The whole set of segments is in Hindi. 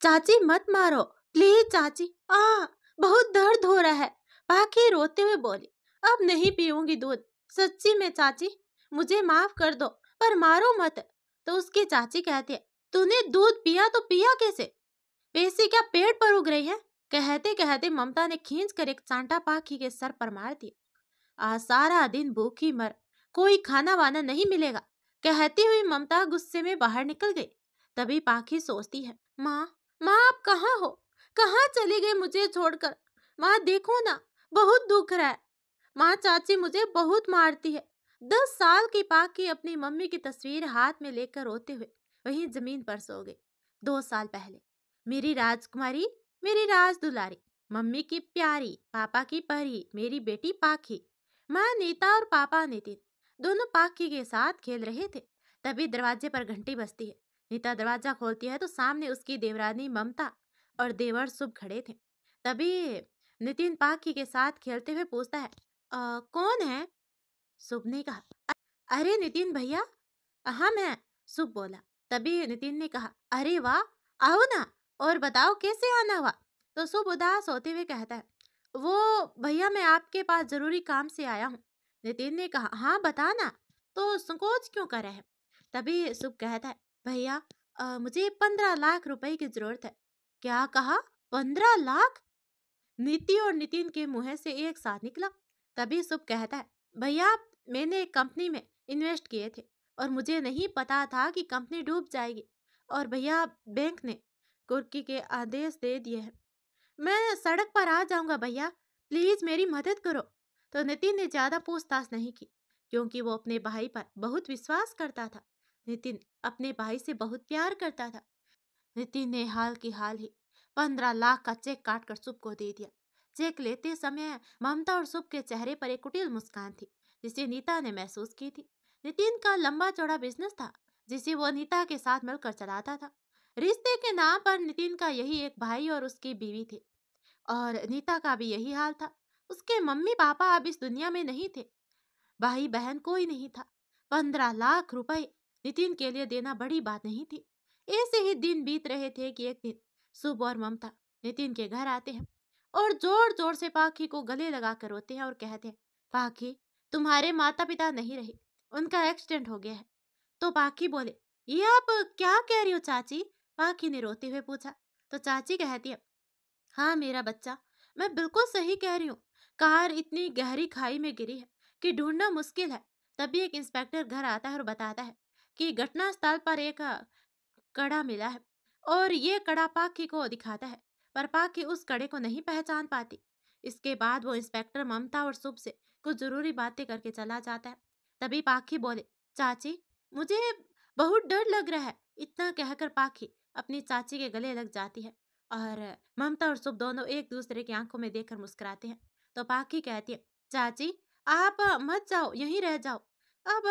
चाची मत मारो प्लीज चाची, बहुत दर्द हो रहा है। पाखी रोते हुए बोली, अब नहीं पीऊंगी दूध, सच्ची में चाची, मुझे माफ कर दो पर मारो मत। तो उसकी चाची कहती है, तूने दूध पिया तो पिया कैसे, पैसे क्या पेट पर उग रही है। कहते कहते ममता ने खींच कर एक चांटा पाखी के सर पर मार दिया। आज सारा दिन भूखी मर, कोई खाना वाना नहीं मिलेगा। कहती हुई ममता गुस्से में बाहर निकल गई। तभी पाखी सोचती है, माँ माँ आप कहाँ हो, कहाँ चली गई मुझे छोड़कर। माँ देखो ना, बहुत दुख रहा है। माँ चाची मुझे बहुत मारती है। 10 साल की पाखी अपनी मम्मी की तस्वीर हाथ में लेकर रोते हुए वहीं जमीन पर सो गई। 2 साल पहले मेरी राजकुमारी, मेरी राज दुलारी, मम्मी की प्यारी, पापा की परी, मेरी बेटी पाखी। माँ नीता और पापा नितिन दोनों पाखी के साथ खेल रहे थे। तभी दरवाजे पर घंटी बजती है। नीता दरवाजा खोलती है तो सामने उसकी देवरानी ममता और देवर शुभ खड़े थे। तभी नितिन पाखी के साथ खेलते हुए पूछता है, कौन है। शुभ ने कहा, अरे नितिन भैया, हम हैं। शुभ बोला। तभी नितिन ने कहा, अरे वाह, आओ ना, और बताओ कैसे आना हुआ। तो शुभ उदास होते हुए कहता है, वो भैया मैं आपके पास जरूरी काम से आया हूँ। नितिन ने कहा, हाँ बता ना, तो संकोच क्यों कर रहे हैं। तभी शुभ कहता है, भैया मुझे 15 लाख रुपए की जरूरत है। क्या कहा, 15 लाख। नीति और नितिन के मुंह से एक साथ निकला। तभी शुभ कहता है, भैया मैंने एक कंपनी में इन्वेस्ट किए थे और मुझे नहीं पता था कि कंपनी डूब जाएगी, और भैया बैंक ने कुर्की के आदेश दे दिए हैं। मैं सड़क पर आ जाऊंगा भैया, प्लीज मेरी मदद करो। तो नितिन ने ज्यादा पूछताछ नहीं की, क्योंकि वो अपने भाई पर बहुत विश्वास करता था। नितिन अपने भाई से बहुत प्यार करता था। नितिन ने हाल की हाल ही 15 लाख का चेक काटकर शुभ को दे दिया। चेक लेते समय ममता और शुभ के चेहरे पर एक कुटिल मुस्कान थी, जिसे नीता ने महसूस की थी। नितिन का लंबा चौड़ा बिजनेस था, जिसे वो नीता के साथ मिलकर चलाता था। रिश्ते के नाम पर नितिन का यही एक भाई और उसकी बीवी थे, और नीता का भी यही हाल था। उसके मम्मी पापा अब इस दुनिया में नहीं थे, भाई बहन कोई नहीं था। 15 लाख रुपए नितिन के लिए देना बड़ी बात नहीं थी। ऐसे ही दिन बीत रहे थे कि एक दिन शुभ और ममता नितिन के घर आते हैं और जोर जोर से पाखी को गले लगा कर रोते हैं और कहते हैं, पाखी तुम्हारे माता पिता नहीं रहे, उनका एक्सीडेंट हो गया है। तो पाखी बोले, ये आप क्या कह रही हो चाची। पाखी ने रोते हुए पूछा। तो चाची कहती है, हाँ मेरा बच्चा, मैं बिल्कुल सही कह रही हूँ। कार इतनी गहरी खाई में गिरी है कि ढूंढना मुश्किल है। तभी एक इंस्पेक्टर घर आता है और बताता है कि घटना स्थल पर एक कड़ा मिला है, और ये कड़ा पाखी को दिखाता है, पर पाखी उस कड़े को नहीं पहचान पाती। इसके बाद वो इंस्पेक्टर ममता और शुभ से कुछ जरूरी बातें करके चला जाता है। तभी पाखी बोले, चाची मुझे बहुत डर लग रहा है। इतना कहकर पाखी अपनी चाची के गले लग जाती है, और ममता और शुभ दोनों एक दूसरे की आंखों में देखकर मुस्कुराते हैं। तो पाखी कहती है, चाची आप मत जाओ, यहीं रह जाओ। अब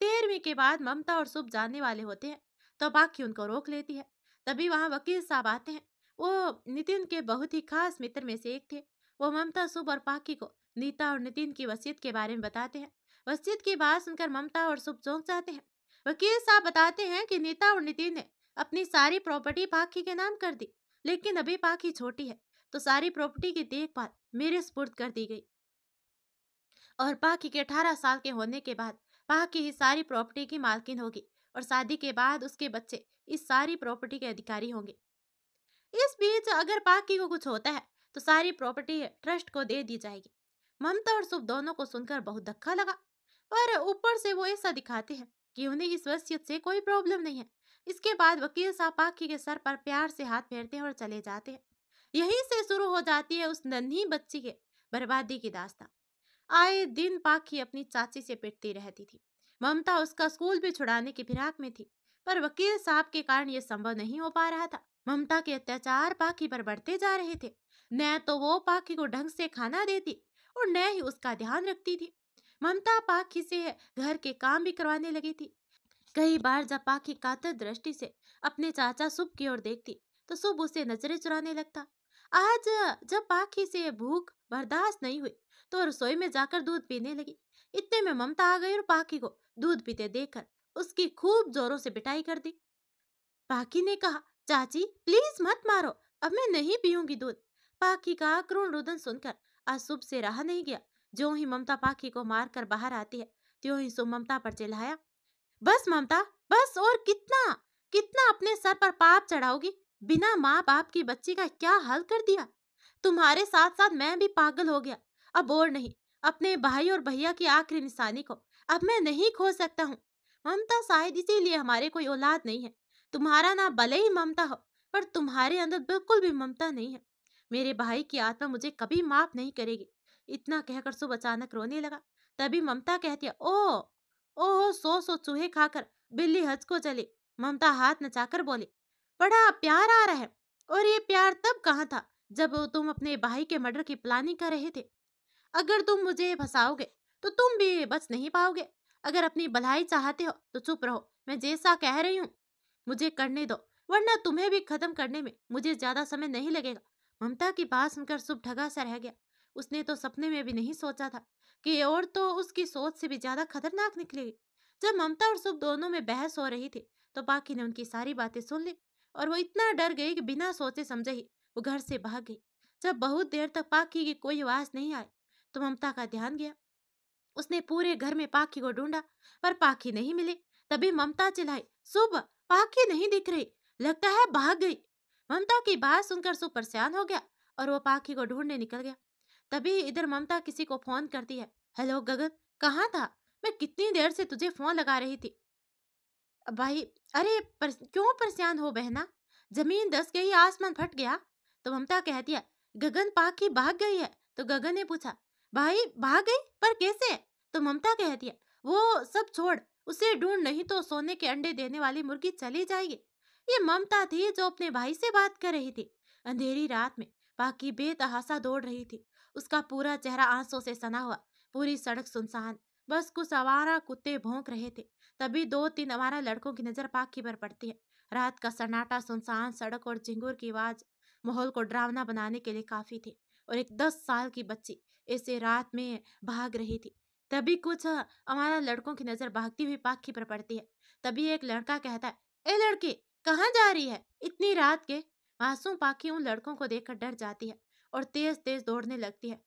13वीं के बाद ममता और शुभ जानने वाले होते हैं, तो पाखी उनको रोक लेती है। तभी वहां वकील साहब आते हैं। वो नितिन के बहुत ही खास मित्र में से एक थे। वो ममता, शुभ और पाखी को नीता और नितिन की वसीयत के बारे में बताते हैं। वसीयत की बात सुनकर ममता और शुभ चौंक जाते हैं। वकील साहब बताते हैं कि नीता और नितिन ने अपनी सारी प्रॉपर्टी पाखी के नाम कर दी, लेकिन अभी पाखी छोटी है, तो सारी प्रॉपर्टी की देखभाल मेरे सुपुर्द कर दी गई, और पाखी के 18 साल के होने के बाद पाखी ही सारी प्रॉपर्टी की मालकिन होगी, और शादी के बाद उसके बच्चे इस सारी प्रॉपर्टी के अधिकारी होंगे। इस बीच अगर पाखी को कुछ होता है तो सारी प्रॉपर्टी ट्रस्ट को दे दी जाएगी। ममता और शुभ दोनों को सुनकर बहुत धक्का लगा, पर ऊपर से वो ऐसा दिखाते हैं कि उन्हें इस वसीयत से कोई प्रॉब्लम नहीं है। इसके बाद वकील साहब पाखी के सर पर प्यार से हाथ फेरते हैं और चले जाते हैं। यहीं से शुरू हो जाती है उस नन्ही बच्ची के बर्बादी की दास्तां। आए दिन पाखी अपनी चाची से पिटती रहती थी। ममता उसका स्कूल भी छुड़ाने की फिराक में थी, पर वकील साहब के कारण यह संभव नहीं हो पा रहा था। ममता के अत्याचार पाखी पर बढ़ते जा रहे थे। न तो वो पाखी को ढंग से खाना देती और न ही उसका ध्यान रखती थी। ममता पाखी से घर के काम भी करवाने लगी थी। कई बार जब पाखी कातर दृष्टि से अपने चाचा शुभ की ओर देखती, तो शुभ उसे नजरें चुराने लगता। आज जब पाखी से भूख बर्दाश्त नहीं हुई, तो रसोई में जाकर दूध पीने लगी। इतने में ममता आ गई और पाखी को दूध पीते देखकर उसकी खूब जोरों से पिटाई कर दी। पाखी ने कहा, चाची प्लीज मत मारो, अब मैं नहीं पीऊंगी दूध। पाखी का करुण रुदन सुनकर आज शुभ से रहा नहीं गया। जो ही ममता पाखी को मारकर बाहर आती है, त्यों ही शुभ ममता पर चिल्लाया, बस ममता, बस, और कितना कितना अपने सर पर पाप चढ़ाओगी? बिना माँ बाप की बच्ची का क्या हाल कर दिया। तुम्हारे साथ साथ मैं भी पागल हो गया। अब और नहीं, अपने भाई और भैया की आखिरी निशानी को अब मैं नहीं खो सकता हूँ। ममता, शायद इसीलिए हमारे कोई औलाद नहीं है। तुम्हारा ना भले ही ममता हो, पर तुम्हारे अंदर बिल्कुल भी ममता नहीं है। मेरे भाई की आत्मा मुझे कभी माफ नहीं करेगी। इतना कहकर शुभ अचानक रोने लगा। तभी ममता कहती है, ओ ओहो, सौ चूहे खाकर बिल्ली हज को चली। ममता हाथ नचाकर बोली, बड़ा प्यार आ रहा है। और ये प्यार तब कहाँ था जब तुम अपने भाई के मर्डर की प्लानिंग कर रहे थे। अगर तुम मुझे फंसाओगे तो तुम भी बच नहीं पाओगे। अगर अपनी भलाई चाहते हो तो चुप रहो, मैं जैसा कह रही हूँ मुझे करने दो, वरना तुम्हें भी खत्म करने में मुझे ज्यादा समय नहीं लगेगा। ममता की बात सुनकर शुभ ढगा सा रह गया। उसने तो सपने में भी नहीं सोचा था कि और तो उसकी सोच से भी ज्यादा खतरनाक निकलेगी। जब ममता और शुभ दोनों में बहस हो रही थी तो पाखी ने उनकी सारी बातें सुन ली और वो इतना डर गई कि बिना सोचे समझे ही वो घर से भाग गई। जब बहुत देर तक पाखी की कोई आवाज नहीं आई तो ममता का ध्यान गया। उसने पूरे घर में पाखी को ढूंढा, पर पाखी नहीं मिली। तभी ममता चिल्लाई, शुभ, पाखी नहीं दिख रही, लगता है भाग गई। ममता की बात सुनकर शुभ परेशान हो गया और वो पाखी को ढूंढने निकल गया। तभी इधर ममता किसी को फोन करती है, हेलो गगन, कहाँ था? मैं कितनी देर से तुझे फोन लगा रही थी भाई। अरे क्यों परेशान हो बहना? जमीन धस गई, आसमान फट गया। तो ममता कहती है, गगन, पाखी भाग गई है। तो गगन ने पूछा, भाई भाग गई, पर कैसे? तो ममता कहती है, वो सब छोड़, उसे ढूंढ, नहीं तो सोने के अंडे देने वाली मुर्गी चली जाएगी। ये ममता थी जो अपने भाई से बात कर रही थी। अंधेरी रात में पाखी बेतहासा दौड़ रही थी। उसका पूरा चेहरा आंसू से सना हुआ, पूरी सड़क सुनसान, बस कुछ आवारा कुत्ते भौंक रहे थे। तभी दो तीन आवारा लड़कों की नजर पाखी पर पड़ती है। रात का सन्नाटा, सुनसान सड़क और झिंगुर की आवाज माहौल को डरावना बनाने के लिए काफी थी। और एक 10 साल की बच्ची ऐसे रात में भाग रही थी। तभी कुछ आवारा लड़कों की नजर भागती हुई पाखी पर पड़ती है। तभी एक लड़का कहता है, ए लड़की, कहाँ जा रही है इतनी रात के? मासूम पाखी उन लड़कों को देखकर डर जाती है और तेज तेज दौड़ने लगती है।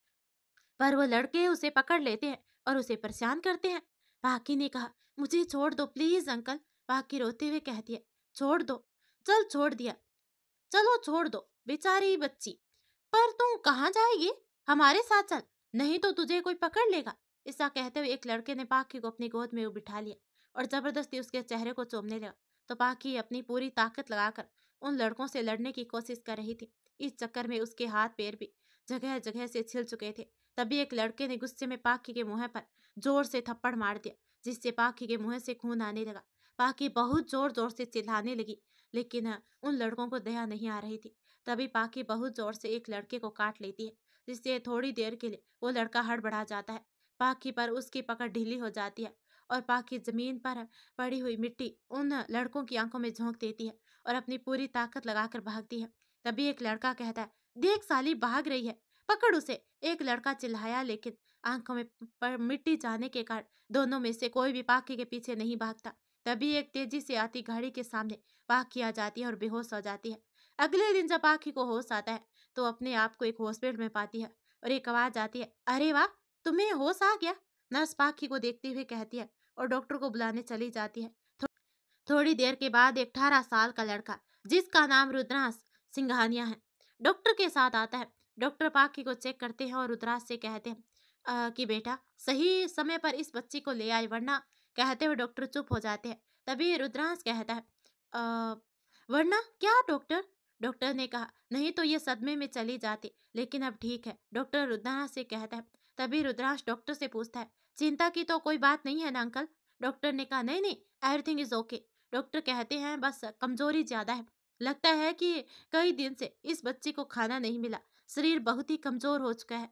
पर वो लड़के उसे पकड़ लेते हैं और उसे परेशान करते हैं। पाखी ने कहा, मुझे छोड़ दो प्लीज अंकल। पाखी रोते हुए कहती है, छोड़ दो। चल छोड़ दिया, चलो छोड़ दो बेचारी बच्ची। पर तू कहाँ जाएगी? हमारे साथ चल, नहीं तो तुझे कोई पकड़ लेगा। ऐसा कहते हुए एक लड़के ने पाखी को अपनी गोद में बिठा लिया और जबरदस्ती उसके चेहरे को चूमने लगा। तो पाखी अपनी पूरी ताकत लगाकर उन लड़कों से लड़ने की कोशिश कर रही थी। इस चक्कर में उसके हाथ पैर भी जगह जगह से छिल चुके थे। तभी एक लड़के ने गुस्से में पाखी के मुंह पर जोर से थप्पड़ मार दिया, जिससे पाखी के मुंह से खून आने लगा। पाखी बहुत जोर जोर से चिल्लाने लगी, लेकिन उन लड़कों को दया नहीं आ रही थी। तभी पाखी बहुत जोर से एक लड़के को काट लेती है, जिससे थोड़ी देर के लिए वो लड़का हड़बड़ा जाता है। पाखी पर उसकी पकड़ ढीली हो जाती है और पाखी जमीन पर पड़ी हुई मिट्टी उन लड़कों की आंखों में झोंक देती है और अपनी पूरी ताकत लगाकर भागती है। तभी एक लड़का कहता है, देख साली भाग रही है, पकड़ उसे। एक लड़का चिल्लाया, लेकिन आंखों में मिट्टी जाने के कारण दोनों में से कोई भी पाखी के पीछे नहीं भागता। तभी एक तेजी से आती गाड़ी के सामने पाखी आ जाती है और बेहोश हो जाती है। अगले दिन जब पाखी को होश आता है तो अपने आप को एक हॉस्पिटल में पाती है और एक आवाज आती है, अरे वाह, तुम्हें होश आ गया। नर्स पाखी को देखते हुए कहती है और डॉक्टर को बुलाने चली जाती है। थोड़ी देर के बाद एक 18 साल का लड़का, जिसका नाम रुद्रांश सिंघानिया है, डॉक्टर के साथ आता है। डॉक्टर पाखी को चेक करते हैं और रुद्रांश से कहते हैं कि बेटा सही समय पर इस बच्ची को ले आए, वरना। कहते हुए डॉक्टर चुप हो जाते हैं। तभी रुद्रांश कहता है, "अ, वरना क्या डॉक्टर?" डॉक्टर ने कहा, नहीं तो ये सदमे में चली जाती, लेकिन अब ठीक है। डॉक्टर रुद्रांश से कहता है। तभी रुद्रांश डॉक्टर से पूछता है, चिंता की तो कोई बात नहीं है ना अंकल? डॉक्टर ने कहा, नहीं नहीं, एवरीथिंग इज ओके। डॉक्टर कहते हैं, बस कमजोरी ज्यादा है। लगता है कि कई दिन से इस बच्चे को खाना नहीं मिला, शरीर बहुत ही कमजोर हो चुका है।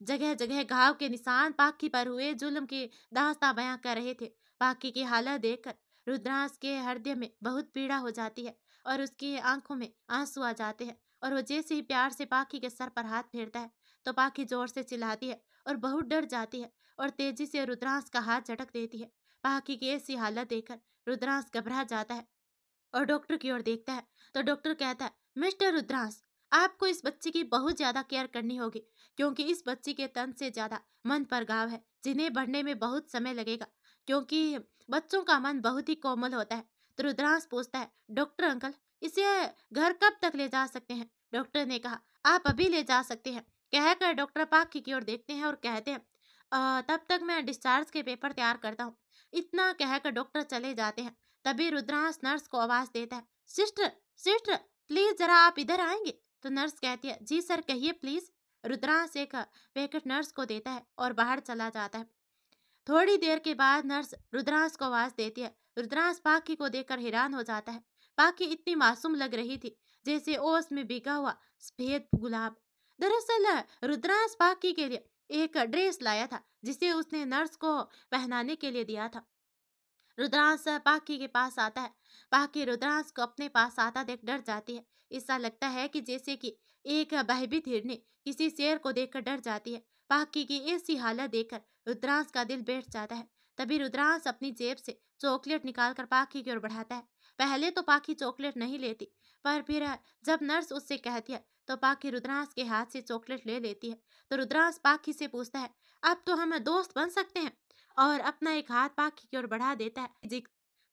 जगह जगह घाव के निशान पाखी पर हुए जुल्म की दास्तां बयां कर रहे थे। पाखी की हालत देखकर रुद्रांश के हृदय में बहुत पीड़ा हो जाती है और उसकी आंखों में आंसू आ जाते हैं। और वो जैसे ही प्यार से पाखी के सर पर हाथ फेरता है तो पाखी जोर से चिल्लाती है और बहुत डर जाती है और तेजी से रुद्रांश का हाथ झटक देती है। पाखी की ऐसी हालत देखकर रुद्रांश घबरा जाता है और डॉक्टर की ओर देखता है तो डॉक्टर कहता है, मिस्टर रुद्रांश, आपको इस बच्चे की बहुत ज्यादा केयर करनी होगी, क्योंकि इस बच्ची के तन से ज्यादा मन पर घाव है, जिन्हें बढ़ने में बहुत समय लगेगा, क्योंकि बच्चों का मन बहुत ही कोमल होता है। तो रुद्रांश पूछता है, डॉक्टर अंकल, इसे घर कब तक ले जा सकते हैं? डॉक्टर ने कहा, आप अभी ले जा सकते हैं। कहकर डॉक्टर पाखी की ओर देखते हैं और कहते हैं, तब तक मैं डिस्चार्ज के पेपर तैयार करता हूँ। इतना कहकर डॉक्टर चले जाते हैं। तभी रुद्रांश नर्स को आवाज देता है, सिस्टर, सिस्टर, प्लीज जरा आप इधर आएंगे? तो नर्स कहती है, जी सर, कहिए प्लीज। रुद्रांश एक पैकेट नर्स को देता है और बाहर चला जाता है। थोड़ी देर के बाद नर्स रुद्रांश को आवाज देती है। रुद्रांश पाखी को देखकर हैरान हो जाता है। पाखी इतनी मासूम लग रही थी, जैसे ओस में भीगा हुआ सफेद गुलाब। दरअसल रुद्रांश पाखी के लिए एक ड्रेस लाया था, जिसे उसने नर्स को पहनाने के लिए दिया था। रुद्रांश पाखी के पास आता है। पाखी रुद्रांश को अपने पास आता देख डर जाती है। ऐसा लगता है कि जैसे कि एक भयभीत हिरनी किसी शेर को देखकर डर जाती है। पाखी की ऐसी हालत देखकर रुद्रांश का दिल बैठ जाता है। तभी रुद्रांश अपनी जेब से चॉकलेट निकालकर पाखी की ओर बढ़ाता है। पहले तो पाखी चॉकलेट नहीं लेती, पर फिर जब नर्स उससे कहती है तो पाखी रुद्रांश के हाथ से चॉकलेट ले लेती है। तो रुद्रांश पाखी से पूछता है, अब तो हम दोस्त बन सकते हैं? और अपना एक हाथ पाखी की ओर बढ़ा देता है।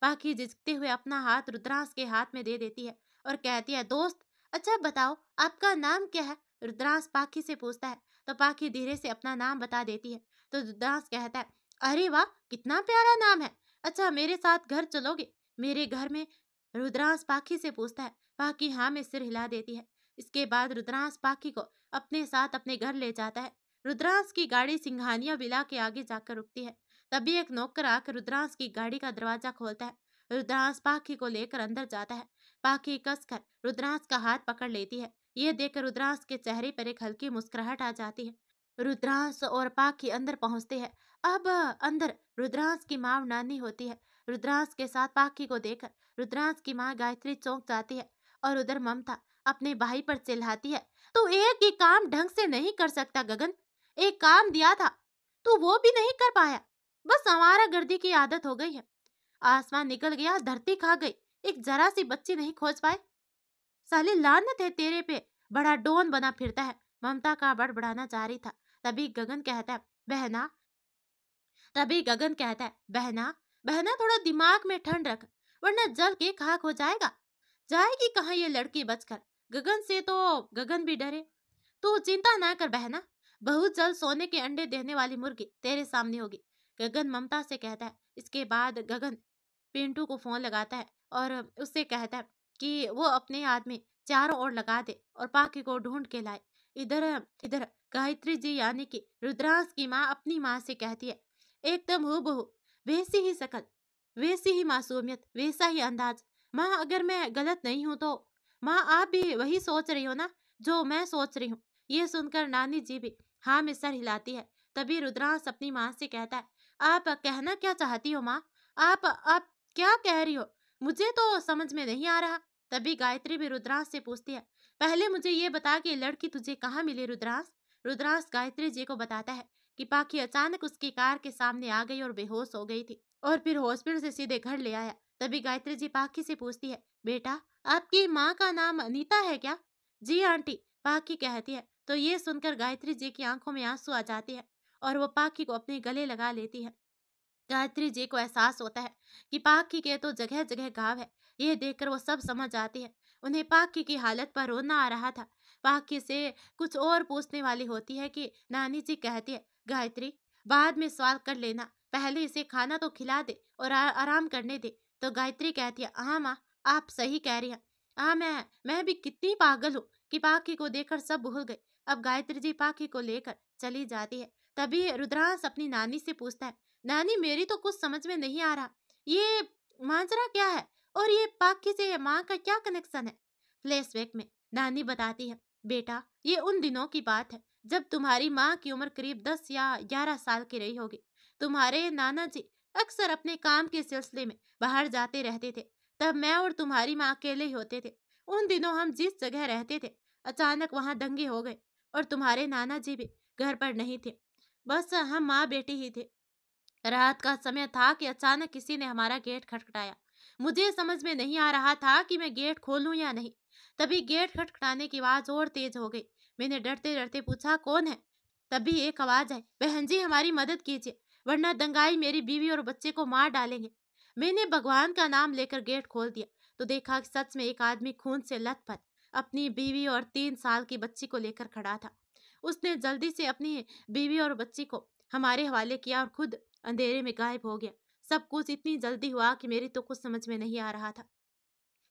पाखी झिझकते हुए अपना हाथ रुद्रांश के हाथ में दे देती है और कहती है, दोस्त, अच्छा बताओ आपका नाम क्या है? रुद्रांश पाखी से पूछता है तो पाखी धीरे से अपना नाम बता देती है। तो रुद्रांश कहता है, अरे वाह, कितना प्यारा नाम है। अच्छा, मेरे साथ घर चलोगे? मेरे घर में? रुद्रांश पाखी से पूछता है। पाखी हाँ में सिर हिला देती है। इसके बाद रुद्रांश पाखी को अपने साथ अपने घर ले जाता है। रुद्रांश की गाड़ी सिंघानिया विला के आगे जाकर रुकती है। तभी एक नौकर आकर रुद्रांश की गाड़ी का दरवाजा खोलता है। रुद्रांश पाखी को लेकर अंदर जाता है। पाखी कसकर रुद्रांश का हाथ पकड़ लेती है। ये देखकर रुद्रांश के चेहरे पर एक हल्की मुस्कुराहट आ जाती है। रुद्रांश और पाखी अंदर पहुंचते हैं। अब अंदर रुद्रांश की माँ नानी होती है। रुद्रांश के साथ पाखी को देखकर रुद्रांश की माँ गायत्री चौंक जाती है और उधर ममता अपने भाई पर चिल्लाती है, तू एक ही काम ढंग से नहीं कर सकता गगन। एक काम दिया था, तू वो भी नहीं कर पाया। बस आवारा गर्दी की आदत हो गई है। आसमान निकल गया, धरती खा गई, एक जरा सी बच्ची नहीं खोज पाए। साली लानत है तेरे पे, बड़ा डोन बना फिरता है। ममता का बड़बड़ाना जारी था। तभी गगन कहता है, बहना, बहना, बहना, थोड़ा दिमाग में ठंड रख, वरना जल के खाक हो जाएगा। जाएगी कहाँ ये लड़की बचकर? गगन से तो गगन भी डरे। तू चिंता ना कर बहना, बहुत जल्द सोने के अंडे देने वाली मुर्गी तेरे सामने होगी, गगन ममता से कहता है। इसके बाद गगन पिंटू को फोन लगाता है और उससे कहता है कि वो अपने हाथ में चारों ओर लगा दे और पाखी को ढूंढ के लाए। इधर इधर गायत्री जी यानी कि रुद्रांश की माँ अपनी माँ से कहती है, एकदम हूबहू, वैसी ही शकल, वैसी ही मासूमियत, वैसा ही अंदाज। माँ, अगर मैं गलत नहीं हूँ तो माँ आप भी वही सोच रही हो ना जो मैं सोच रही हूँ? ये सुनकर नानी जी भी हाँ में सर हिलाती है। तभी रुद्रांश अपनी माँ से कहता है, आप कहना क्या चाहती हो माँ? आप क्या कह रही हो? मुझे तो समझ में नहीं आ रहा। तभी गायत्री भी रुद्रांश से पूछती है, पहले मुझे ये बता कि लड़की तुझे कहाँ मिली रुद्रांश? रुद्रांश गायत्री जी को बताता है कि पाखी अचानक उसकी कार के सामने आ गई और बेहोश हो गई थी और फिर हॉस्पिटल से सीधे घर ले आया। तभी गायत्री जी पाखी से पूछती है, बेटा, आपकी माँ का नाम अनीता है क्या? जी आंटी, पाखी कहती है। तो ये सुनकर गायत्री जी की आंखों में आंसू आ जाते हैं और वो पाखी को अपने गले लगा लेती है। गायत्री जी को एहसास होता है कि पाखी के तो जगह जगह घाव है। ये देखकर वो सब समझ आती है। उन्हें पाखी की हालत पर रोना आ रहा था। पाखी से कुछ और पूछने वाली होती है कि नानी जी कहती है, गायत्री, बाद में सवाल कर लेना, पहले इसे खाना तो खिला दे और आराम करने दे। तो गायत्री कहती है, हाँ माँ, आप सही कह रही हैं। हाँ, मैं भी कितनी पागल हूँ कि पाखी को देखकर सब भूल गई। अब गायत्री जी पाखी को लेकर चली जाती है। तभी रुद्रांश अपनी नानी से पूछता है, नानी, मेरी तो कुछ समझ में नहीं आ रहा, ये माजरा क्या है और ये पाखी से माँ का क्या कनेक्शन है? फ्लैशबैक में नानी बताती है, बेटा, ये उन दिनों की बात है जब तुम्हारी माँ की उम्र करीब 10 या 11 साल की रही होगी। तुम्हारे नाना जी अक्सर अपने काम के सिलसिले में बाहर जाते रहते थे। तब मैं और तुम्हारी माँ अकेले ही होते थे। उन दिनों हम जिस जगह रहते थे, अचानक वहां दंगे हो गए और तुम्हारे नाना जी भी घर पर नहीं थे। बस हम माँ बेटी ही थे। रात का समय था कि अचानक किसी ने हमारा गेट खटखटाया। मुझे समझ में नहीं आ रहा था कि मैं गेट खोलूं या नहीं। तभी गेट खटखटाने की आवाज और तेज हो गई। मैंने डरते डरते पूछा, कौन है? तभी एक आवाज आई, बहन जी हमारी मदद कीजिए, वरना दंगाई मेरी बीवी और बच्चे को मार डालेंगे। मैंने भगवान का नाम लेकर गेट खोल दिया तो देखा कि सच में एक आदमी खून से लथपथ अपनी बीवी और 3 साल की बच्ची को लेकर खड़ा था। उसने जल्दी से अपनी बीवी और बच्ची को हमारे हवाले किया और खुद अंधेरे में गायब हो गया। सब कुछ इतनी जल्दी हुआ कि मेरी तो कुछ समझ में नहीं आ रहा था।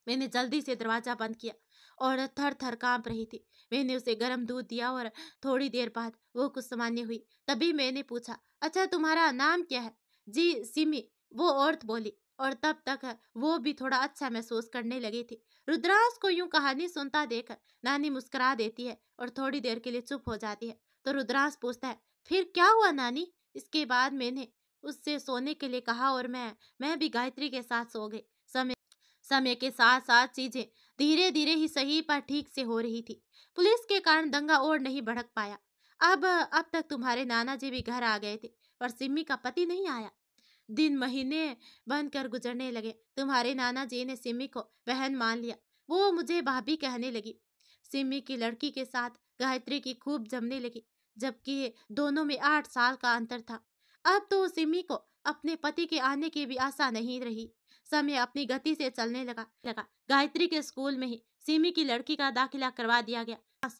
मैंने जल्दी से दरवाजा बंद किया और थर थर कांप रही थी। मैंने उसे गर्म दूध दिया और थोड़ी देर बाद वो कुछ सामान्य हुई। तभी मैंने पूछा, अच्छा तुम्हारा नाम क्या है? जी सिमी, वो औरत बोली। और तब तक वो भी थोड़ा अच्छा महसूस करने लगी थी। रुद्रांश को यूं कहानी सुनता देखकर नानी मुस्कुरा देती है और थोड़ी देर के लिए चुप हो जाती है। तो रुद्रांश पूछता है, फिर क्या हुआ नानी? इसके बाद मैंने उससे सोने के लिए कहा और मैं भी गायत्री के साथ सो गई। समय के साथ साथ चीजें धीरे धीरे ही सही पर ठीक से हो रही थी। पुलिस के कारण दंगा और नहीं भड़क पाया। अब तक तुम्हारे नाना जी भी घर आ गए थे, पर सिमी का पति नहीं आया। दिन महीने बनकर गुजरने लगे। तुम्हारे नाना जी ने सिमी को बहन मान लिया। वो मुझे भाभी कहने लगी। सिमी की लड़की के साथ गायत्री की खूब जमने लगी, जबकि दोनों में 8 साल का अंतर था। अब तो सिमी को अपने पति के आने की भी आशा नहीं रही। समय अपनी गति से चलने लगा। गायत्री के स्कूल में ही सिमी की लड़की का दाखिला करवा दिया गया।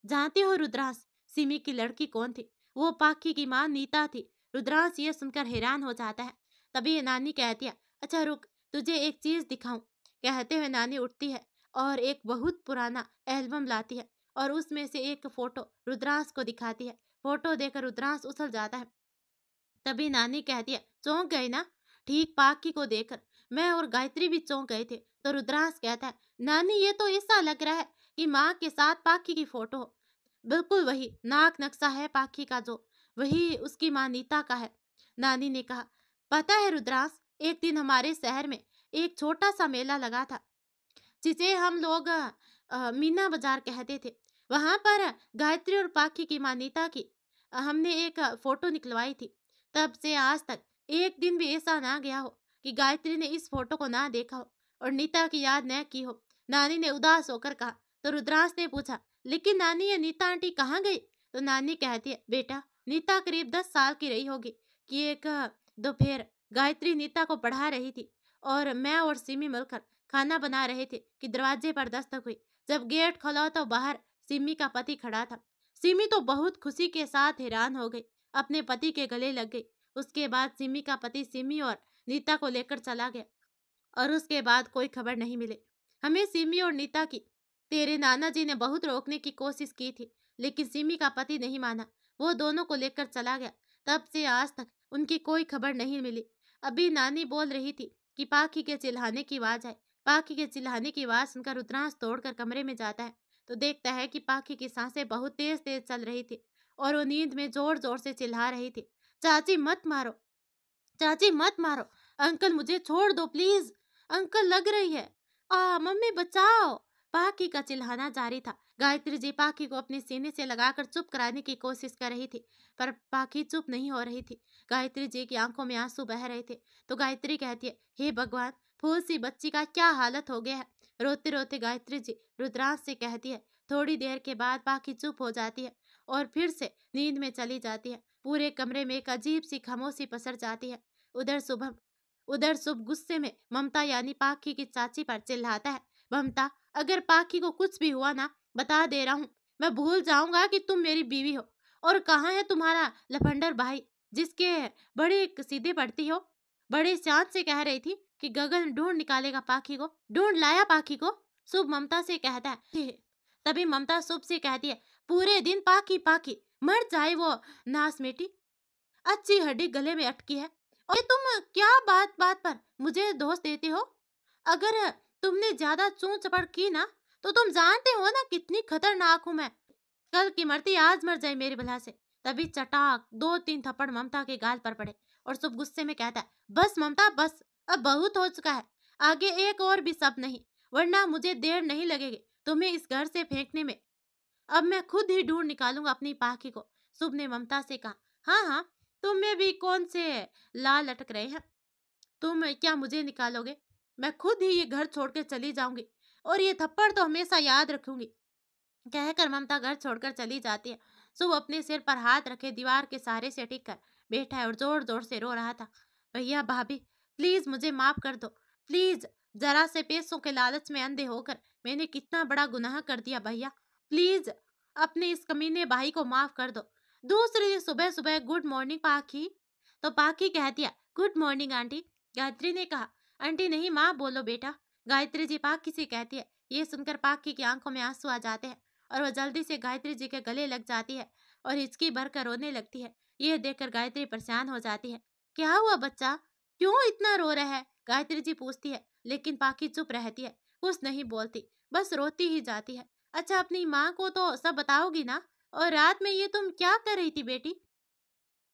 जानते हो रुद्रांश, सिमी की लड़की कौन थी? वो पाखी की मां नीता थी। रुद्रांश ये सुनकर हैरान हो जाता है। तभी नानी कहती है, अच्छा रुक, तुझे एक चीज दिखाऊं। कहते हुए नानी उठती है और एक बहुत पुराना एल्बम लाती है और उसमें से एक फोटो रुद्रांश को दिखाती है। फोटो देखकर रुद्रांश उछल जाता है। तभी नानी कहती है, चौंक गए ना? ठीक पाकी को देखकर मैं और गायत्री भी चौंक गए थे। तो रुद्रांश कहता है, नानी ये तो ऐसा लग रहा है कि माँ के साथ पाकी की फोटो हो। बिल्कुल वही नाक नक्शा है पाकी का, जो वही उसकी माँ नीता का है। नानी ने कहा, पता है रुद्रांश, एक दिन हमारे शहर में एक छोटा सा मेला लगा था, जिसे हम लोग मीना बाजार कहते थे। वहां पर गायत्री और पाखी की मान्यता की हमने एक फोटो निकलवाई थी। तब से आज तक एक दिन भी ऐसा ना गया हो कि गायत्री ने इस फोटो को ना देखा हो और नीता की याद न की हो। नानी ने उदास होकर कहा। तो रुद्रांश ने पूछा, लेकिन नानी ये नीता आंटी कहाँ गई? तो नानी कहती है, बेटा नीता करीब 10 साल की रही होगी कि एक दोपहर गायत्री नीता को पढ़ा रही थी और मैं और सिमी मिलकर खाना बना रहे थे कि दरवाजे पर दस्तक हुई। जब गेट खोला तो बाहर सिमी का पति खड़ा था। सिमी तो बहुत खुशी के साथ हैरान हो गई, अपने पति के गले लग गई। उसके बाद सिमी का पति सिमी और नीता को लेकर चला गया और उसके बाद कोई खबर नहीं मिली। हमें सिमी और नीता की तेरे नाना जी ने बहुत रोकने की कोशिश की थी, लेकिन सिमी का पति नहीं माना। वो दोनों को लेकर चला गया। तब से आज तक उनकी कोई खबर नहीं मिली। अभी नानी बोल रही थी कि पाखी के चिल्लाने की आवाज आई। पाखी के चिल्लाने की आवाज सुनकर रुद्रांश तोड़कर कमरे में जाता है तो देखता है कि पाखी की सांसें बहुत तेज तेज चल रही थी और वो नींद में जोर जोर से चिल्ला रही थी, चाची मत मारो, चाची मत मारो, अंकल मुझे छोड़ दो प्लीज, अंकल लग रही है, मम्मी बचाओ। पाखी का चिल्लाना जारी था। गायत्री जी पाखी को अपने सीने से लगाकर चुप कराने की कोशिश कर रही थी, पर पाखी चुप नहीं हो रही थी। गायत्री जी की आंखों में आंसू बह रहे थे। तो गायत्री कहती है, हे भगवान, फूल सी बच्ची का क्या हालत हो गया है। रोते रोते गायत्री जी रुद्रांश से कहती है। थोड़ी देर के बाद पाखी चुप हो जाती है और फिर से नींद में चली जाती है। पूरे कमरे में एक अजीब सी खामोशी पसर जाती है। उधर शुभम उधर शुभ गुस्से में ममता यानी पाखी की चाची पर चिल्लाता है, ममता अगर पाखी को कुछ भी हुआ ना, बता दे रहा हूँ, मैं भूल जाऊंगा कि तुम मेरी बीवी हो। और कहाँ है तुम्हारा लफंडर भाई जिसके बड़े सीधे पड़ती हो? बड़े शांत से कह रही थी कि गगन ढूंढ निकालेगा पाखी को। ढूंढ लाया पाखी को? शुभ ममता से कहता है। तभी ममता शुभ से कहती है, पूरे दिन पाखी पाखी, मर जाए वो नास बेटी, अच्छी हड्डी गले में अटकी है। और ये तुम क्या बात बात पर मुझे दोष देते हो? अगर तुमने ज्यादा चूं चपड़ की ना, तो तुम जानते हो ना कितनी खतरनाक हूं मैं। कल की मरती आज मर जाए मेरी भला से। तभी चटाक 2-3 थप्पड़ ममता के गाल पर पड़े और सब गुस्से में कहता है, बस ममता बस, अब बहुत हो चुका है, आगे एक और भी शब्द नहीं, वरना मुझे देर नहीं लगेगी तुम्हें इस घर से फेंकने में। अब मैं खुद ही ढूंढ निकालूंगा अपनी पाखी को। शुभ ने ममता से कहा, हाँ हाँ, तुम में भी कौन से लाल लटक रहे हैं? तुम क्या मुझे निकालोगे? मैं खुद ही ये घर छोड़ के चली जाऊंगी और ये थप्पड़ तो हमेशा याद रखूंगी। कहकर ममता घर छोड़कर चली जाती है। शुभ अपने सिर पर हाथ रखे दीवार के सहारे से टिक कर बैठा है और जोर जोर से रो रहा था। भैया भाभी, प्लीज मुझे माफ कर दो, प्लीज। जरा से पैसों के लालच में अंधे होकर मैंने कितना बड़ा गुनाह कर दिया भैया, प्लीज अपने इस कमीने भाई को माफ कर दो। दूसरे दिन सुबह सुबह गुड मॉर्निंग पाखी। तो पाखी कहती है गुड मॉर्निंग आंटी। गायत्री ने कहा आंटी नहीं माँ बोलो बेटा। गायत्री जी पाखी से कहती है। ये सुनकर पाखी की आंखों में आंसू आ जाते हैं और वह जल्दी से गायत्री जी के गले लग जाती है और हिचकी भरकर रोने लगती है। यह देखकर गायत्री परेशान हो जाती है। क्या हुआ बच्चा, क्यों इतना रो रहा है? गायत्री जी पूछती है, लेकिन पाखी चुप रहती है, कुछ नहीं बोलती, बस रोती ही जाती है। अच्छा अपनी माँ को तो सब बताओगी ना? और रात में ये तुम क्या कर रही थी बेटी?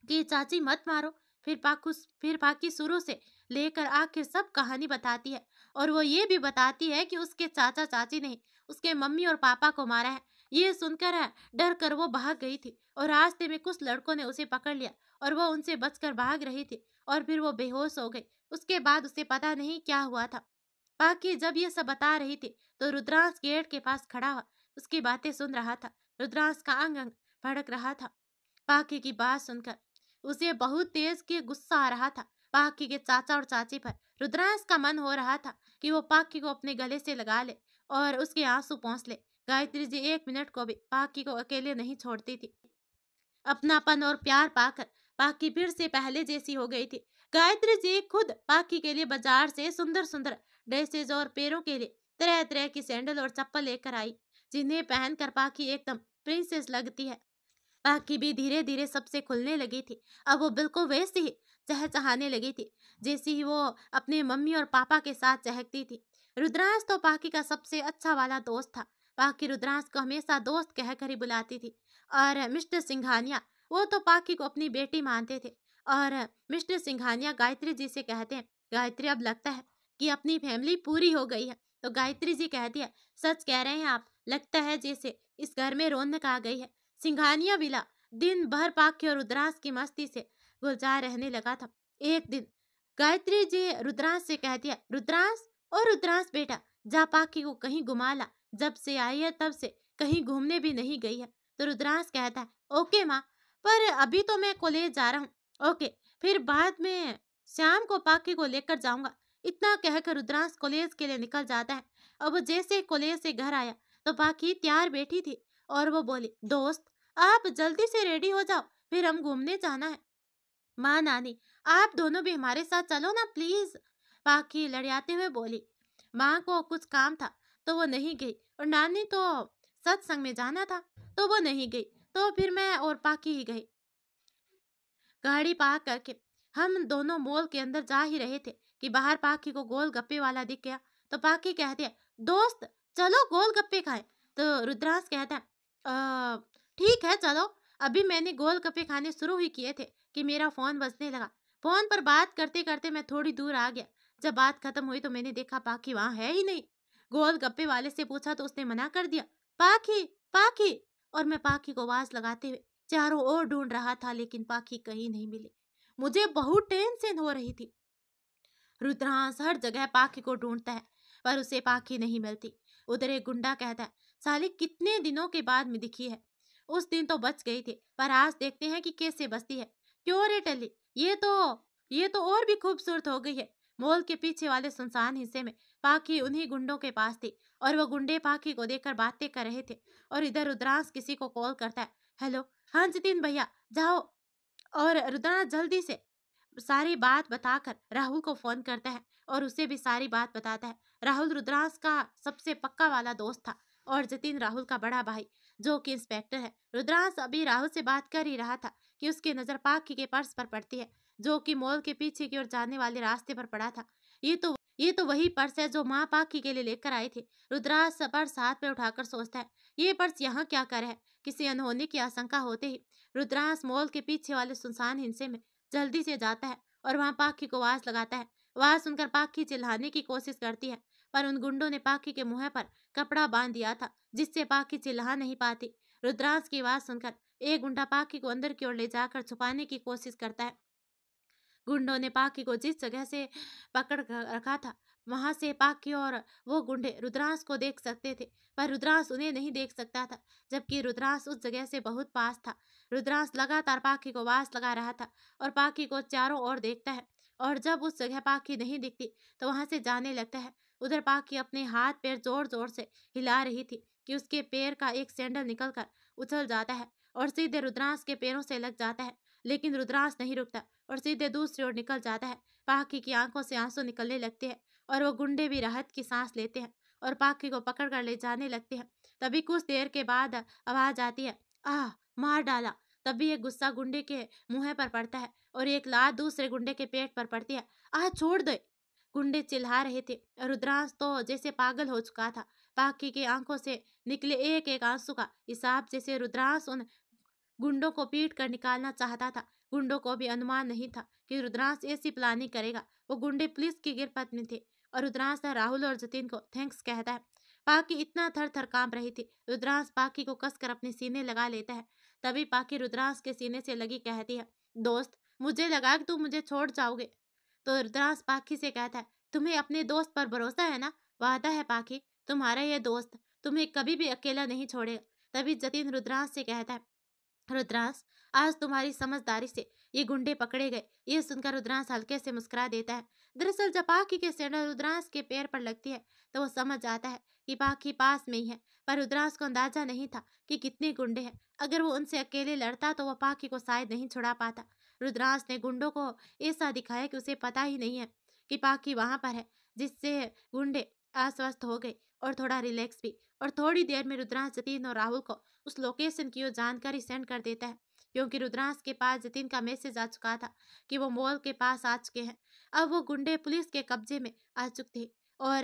कि चाची मत मारो। फिर पाकी शुरू से लेकर आखिर सब कहानी बताती है और वो ये भी बताती है कि उसके चाचा चाची ने उसके मम्मी और पापा को मारा है। ये सुनकर है डर कर वो भाग गई थी और रास्ते में कुछ लड़कों ने उसे पकड़ लिया और वो उनसे बचकर भाग रही थी और फिर वो बेहोश हो गई। उसके बाद उसे पता नहीं क्या हुआ था। पाकी जब ये सब बता रही थी तो रुद्रांश गेट के पास खड़ा हुआ उसकी बातें सुन रहा था। रुद्रांश का अंग अंग भड़क रहा था पाकी की बात सुनकर। उसे बहुत तेज के गुस्सा आ रहा था पाकी के चाचा और चाची पर। रुद्रांश का मन हो रहा था कि वो पाकी को अपने गले से लगा ले और उसके आंसू पहुंच ले। गायत्री जी एक मिनट को भी पाकी को अकेले नहीं छोड़ती थी। अपनापन और प्यार पाकर पाकी फिर से पहले जैसी हो गई थी। गायत्री जी खुद पाकी के लिए बाजार से सुंदर सुंदर ड्रेसेज और पैरों के लिए तरह तरह की सैंडल और चप्पल लेकर आई, जिन्हें पहनकर पाकी एकदम प्रिंसेस लगती है। पाकी भी धीरे धीरे सबसे खुलने लगी थी। अब वो बिल्कुल वैसी ही चहचहाने लगी थी जैसी ही वो अपने मम्मी और पापा के साथ चहकती थी। रुद्रांश तो पाकी का सबसे अच्छा वाला दोस्त था। पाकी रुद्रांश को हमेशा दोस्त कहकर ही बुलाती थी। और मिस्टर सिंघानिया, वो तो पाकी को अपनी बेटी मानते थे। और मिस्टर सिंघानिया गायत्री जी से कहते हैं, गायत्री अब लगता है कि अपनी फैमिली पूरी हो गई है। तो गायत्री जी कहती है, सच कह रहे हैं आप, लगता है जैसे इस घर में रौनक आ गई है। सिंघानिया विला दिन भर पाक्य और रुद्रांश की मस्ती से गुलजार रहने लगा था। एक दिन गायत्री जी रुद्रांश से कहती है, रुद्रांश और रुद्रांश बेटा, जा पाकी को कहीं घुमा ला, जब से आई है तब से कहीं घूमने भी नहीं गई है। तो रुद्रांश कहता है, ओके माँ, पर अभी तो मैं कॉलेज जा रहा हूँ। ओके, फिर बाद में शाम को पाकी को लेकर जाऊंगा। इतना कहकर रुद्रांश कॉलेज के लिए निकल जाता है। अब वो जैसे कॉलेज से घर आया तो पाकी तैयार बैठी थी और वो बोली, दोस्त आप जल्दी से रेडी हो जाओ, फिर हम घूमने जाना है। माँ नानी, आप दोनों भी हमारे साथ चलो ना प्लीज। पाखी लड़ियाते हुए बोली। माँ को कुछ काम था तो वो नहीं गई और नानी तो सत्संग में जाना था तो वो नहीं गई। तो फिर मैं और पाखी ही गई। गाड़ी पार्क करके हम दोनों मॉल के अंदर जा ही रहे थे कि बाहर पाखी को गोलगप्पे वाला दिख गया। तो पाखी कहती है, दोस्त चलो गोलगप्पे खाएं। तो रुद्रांश कहता है, "अ, ठीक है चलो। अभी मैंने गोलगप्पे खाने शुरू ही किए थे कि मेरा फोन बजने लगा। फोन पर बात करते करते मैं थोड़ी दूर आ गया। जब बात खत्म हुई तो मैंने देखा पाखी वहां है ही नहीं। गोलगप्पे वाले से पूछा तो उसने मना कर दिया। पाखी, पाखी। और मैं पाखी को आवाज लगाते हुए चारों ओर ढूंढ रहा था लेकिन पाखी कहीं नहीं मिली। मुझे बहुत टेंशन हो रही थी। रुद्रांश हर जगह पाखी को ढूंढता है पर उसे पाखी नहीं मिलती। उधर एक गुंडा कहता है, साली कितने दिनों के बाद में दिखी है। उस दिन तो बच गई थी पर आज देखते हैं कि कैसे बचती है। क्यों रे टली, ये तो और भी खूबसूरत हो गई है। मॉल के पीछे वाले सुनसान हिस्से में पाखी उन्हीं गुंडों के पास थी और वो गुंडे पाखी को देखकर बातें कर रहे थे। और इधर रुद्रांश किसी को कॉल करता है, हेलो हाँ जतिन भैया जाओ। और रुद्रांश जल्दी से सारी बात बताकर राहुल को फोन करता है और उसे भी सारी बात बताता है। राहुल रुद्रांश का सबसे पक्का वाला दोस्त था और जतिन राहुल का बड़ा भाई जो कि इंस्पेक्टर है। रुद्रांश अभी राहुल से बात कर ही रहा था कि उसकी नजर पाखी के पर्स पर पड़ती है जो कि मॉल के पीछे की ओर जाने वाले रास्ते पर पड़ा था। ये तो वही पर्स है जो माँ पाखी के लिए लेकर आई थी। रुद्रांश पर्स हाथ में उठाकर सोचता है, ये पर्स यहाँ क्या कर है। किसी अनहोनी की आशंका होते ही रुद्रांश मॉल के पीछे वाले सुनसान हिस्से में जल्दी से जाता है और वहां पाखी को आवाज लगाता है। आवाज सुनकर पाखी चिल्लाने की कोशिश करती है पर उन गुंडों ने पाखी के मुंह पर कपड़ा बांध दिया था जिससे पाखी चिल्ला नहीं पाती। रुद्रांश की आवाज सुनकर एक गुंडा पाखी को अंदर की ओर ले जाकर छुपाने की कोशिश करता है। गुंडों ने पाखी को जिस जगह से पकड़ कर रखा था वहां से पाखी और वो गुंडे रुद्रांश को देख सकते थे, पर रुद्रांश उन्हें नहीं देख सकता था, जबकि रुद्रांश उस जगह से बहुत पास था। रुद्रांश लगातार पाखी को आवाज लगा रहा था और पाखी को चारों ओर देखता है, और जब उस जगह पाखी नहीं दिखती तो वहां से जाने लगता है। उधर पाखी अपने हाथ पैर जोर जोर से हिला रही थी कि उसके पैर का एक सैंडल निकलकर उछल जाता है और सीधे रुद्रांश के पैरों से लग जाता है, लेकिन रुद्रांश नहीं रुकता और सीधे दूसरी ओर निकल जाता है। पाखी की आंखों से आंसू निकलने लगते हैं और वो गुंडे भी राहत की सांस लेते हैं और पाखी को पकड़ कर ले जाने लगते हैं। तभी कुछ देर के बाद आवाज आती है, आह, मार डाला। तभी एक गुस्सा गुंडे के मुंह पर पड़ता है और एक लात दूसरे गुंडे के पेट पर पड़ती है। आह, छोड़ दे। गुंडे चिल्ला रहे थे और रुद्रांश तो जैसे पागल हो चुका था। पाखी की आंखों से निकले एक एक आंसू का हिसाब जैसे रुद्रांश उन गुंडों को पीट कर निकालना चाहता था। गुंडों को भी अनुमान नहीं था कि रुद्रांश ऐसी प्लानिंग करेगा। वो गुंडे पुलिस की गिरफ्त में थे और रुद्रांश राहुल और जतिन को थैंक्स कहता है। पाखी इतना थर थर कांप रही थी। रुद्रांश पाखी को कसकर अपने सीने लगा लेता है। तभी पाखी रुद्रांश के सीने से लगी कहती है, दोस्त, मुझे लगा कि तुम मुझे छोड़ जाओगे। तो रुद्रांश पाखी से कहता है, तुम्हें अपने दोस्त पर भरोसा है ना? वादा है पाखी, तुम्हारा ये दोस्त तुम्हें कभी भी अकेला नहीं छोड़ेगा। तभी जतिन रुद्रांश से कहता है, रुद्रांश, आज तुम्हारी समझदारी से ये गुंडे पकड़े गए। ये सुनकर रुद्रांश हल्के से मुस्कुरा देता है। दरअसल जब पाखी के सैंडल रुद्रांश के पैर पर लगती है तो वो समझ आता है कि पाखी पास में ही है, पर रुद्रांश को अंदाजा नहीं था कि कितने गुंडे हैं। अगर वो उनसे अकेले लड़ता तो वह पाखी को शायद नहीं छुड़ा पाता। रुद्रांश ने गुंडों को ऐसा दिखाया कि उसे पता ही नहीं है कि पाखी वहां पर है, जिससे गुंडे आश्वस्त हो गए और थोड़ा रिलैक्स भी। और थोड़ी देर में रुद्रांश जतीन और राहुल को उस लोकेशन की वो जानकारी सेंड कर देता है, क्योंकि रुद्रांश के पास जतिन का मैसेज आ चुका था कि वो मॉल के पास आ चुके हैं। अब वो गुंडे पुलिस के कब्जे में आ चुके थे और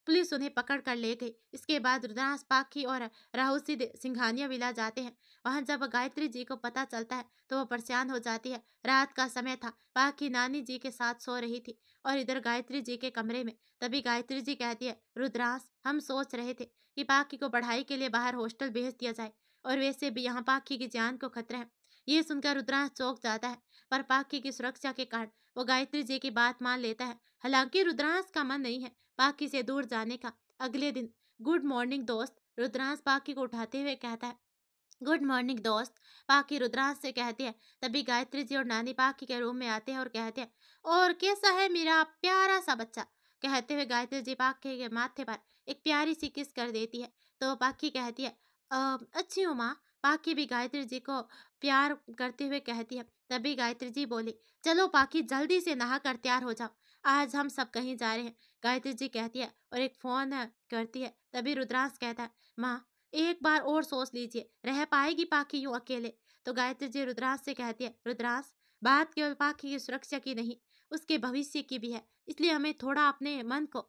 पुलिस उन्हें पकड़ कर ले गई। इसके बाद रुद्रांश, पाखी और राहुल सीधे सिंघानिया विला जाते हैं। वहां जब गायत्री जी को पता चलता है तो वो परेशान हो जाती है। रात का समय था, पाखी नानी जी के साथ सो रही थी और इधर गायत्री जी के कमरे में। तभी गायत्री जी कहती है, रुद्रांश, हम सोच रहे थे कि पाखी को पढ़ाई के लिए बाहर हॉस्टल भेज दिया जाए, और वैसे भी यहाँ पाखी की जान को खतरा है। ये सुनकर रुद्रांश चौंक जाता है, पर पाखी की सुरक्षा के कारण वो गायत्री जी की बात मान लेता है। हालांकि रुद्रांश का मन नहीं है पाखी से दूर जाने का। अगले दिन, गुड मॉर्निंग दोस्त, रुद्रांश पाखी को उठाते हुए कहता है। गुड मॉर्निंग दोस्त, पाखी रुद्रांश से कहती है। तभी गायत्री जी और नानी पाखी के रूम में आते हैं और कहते हैं, और कैसा है मेरा प्यारा सा बच्चा? कहते हुए गायत्री जी पाखी के माथे पर एक प्यारी सी किस कर देती है। तो पाखी कहती है, अच्छी हूँ माँ। पाखी भी गायत्री जी को प्यार करते हुए कहती है। तभी गायत्री जी बोली, चलो पाखी, जल्दी से नहा कर तैयार हो जाओ, आज हम सब कहीं जा रहे हैं। गायत्री जी कहती है और एक फोन करती है। तभी रुद्रांश कहता है, माँ, एक बार और सोच लीजिए, रह पाएगी पाखी यूं अकेले? तो गायत्री जी रुद्रांश से कहती है, रुद्रांश, बात केवल पाखी की सुरक्षा की नहीं, उसके भविष्य की भी है। इसलिए हमें थोड़ा अपने मन को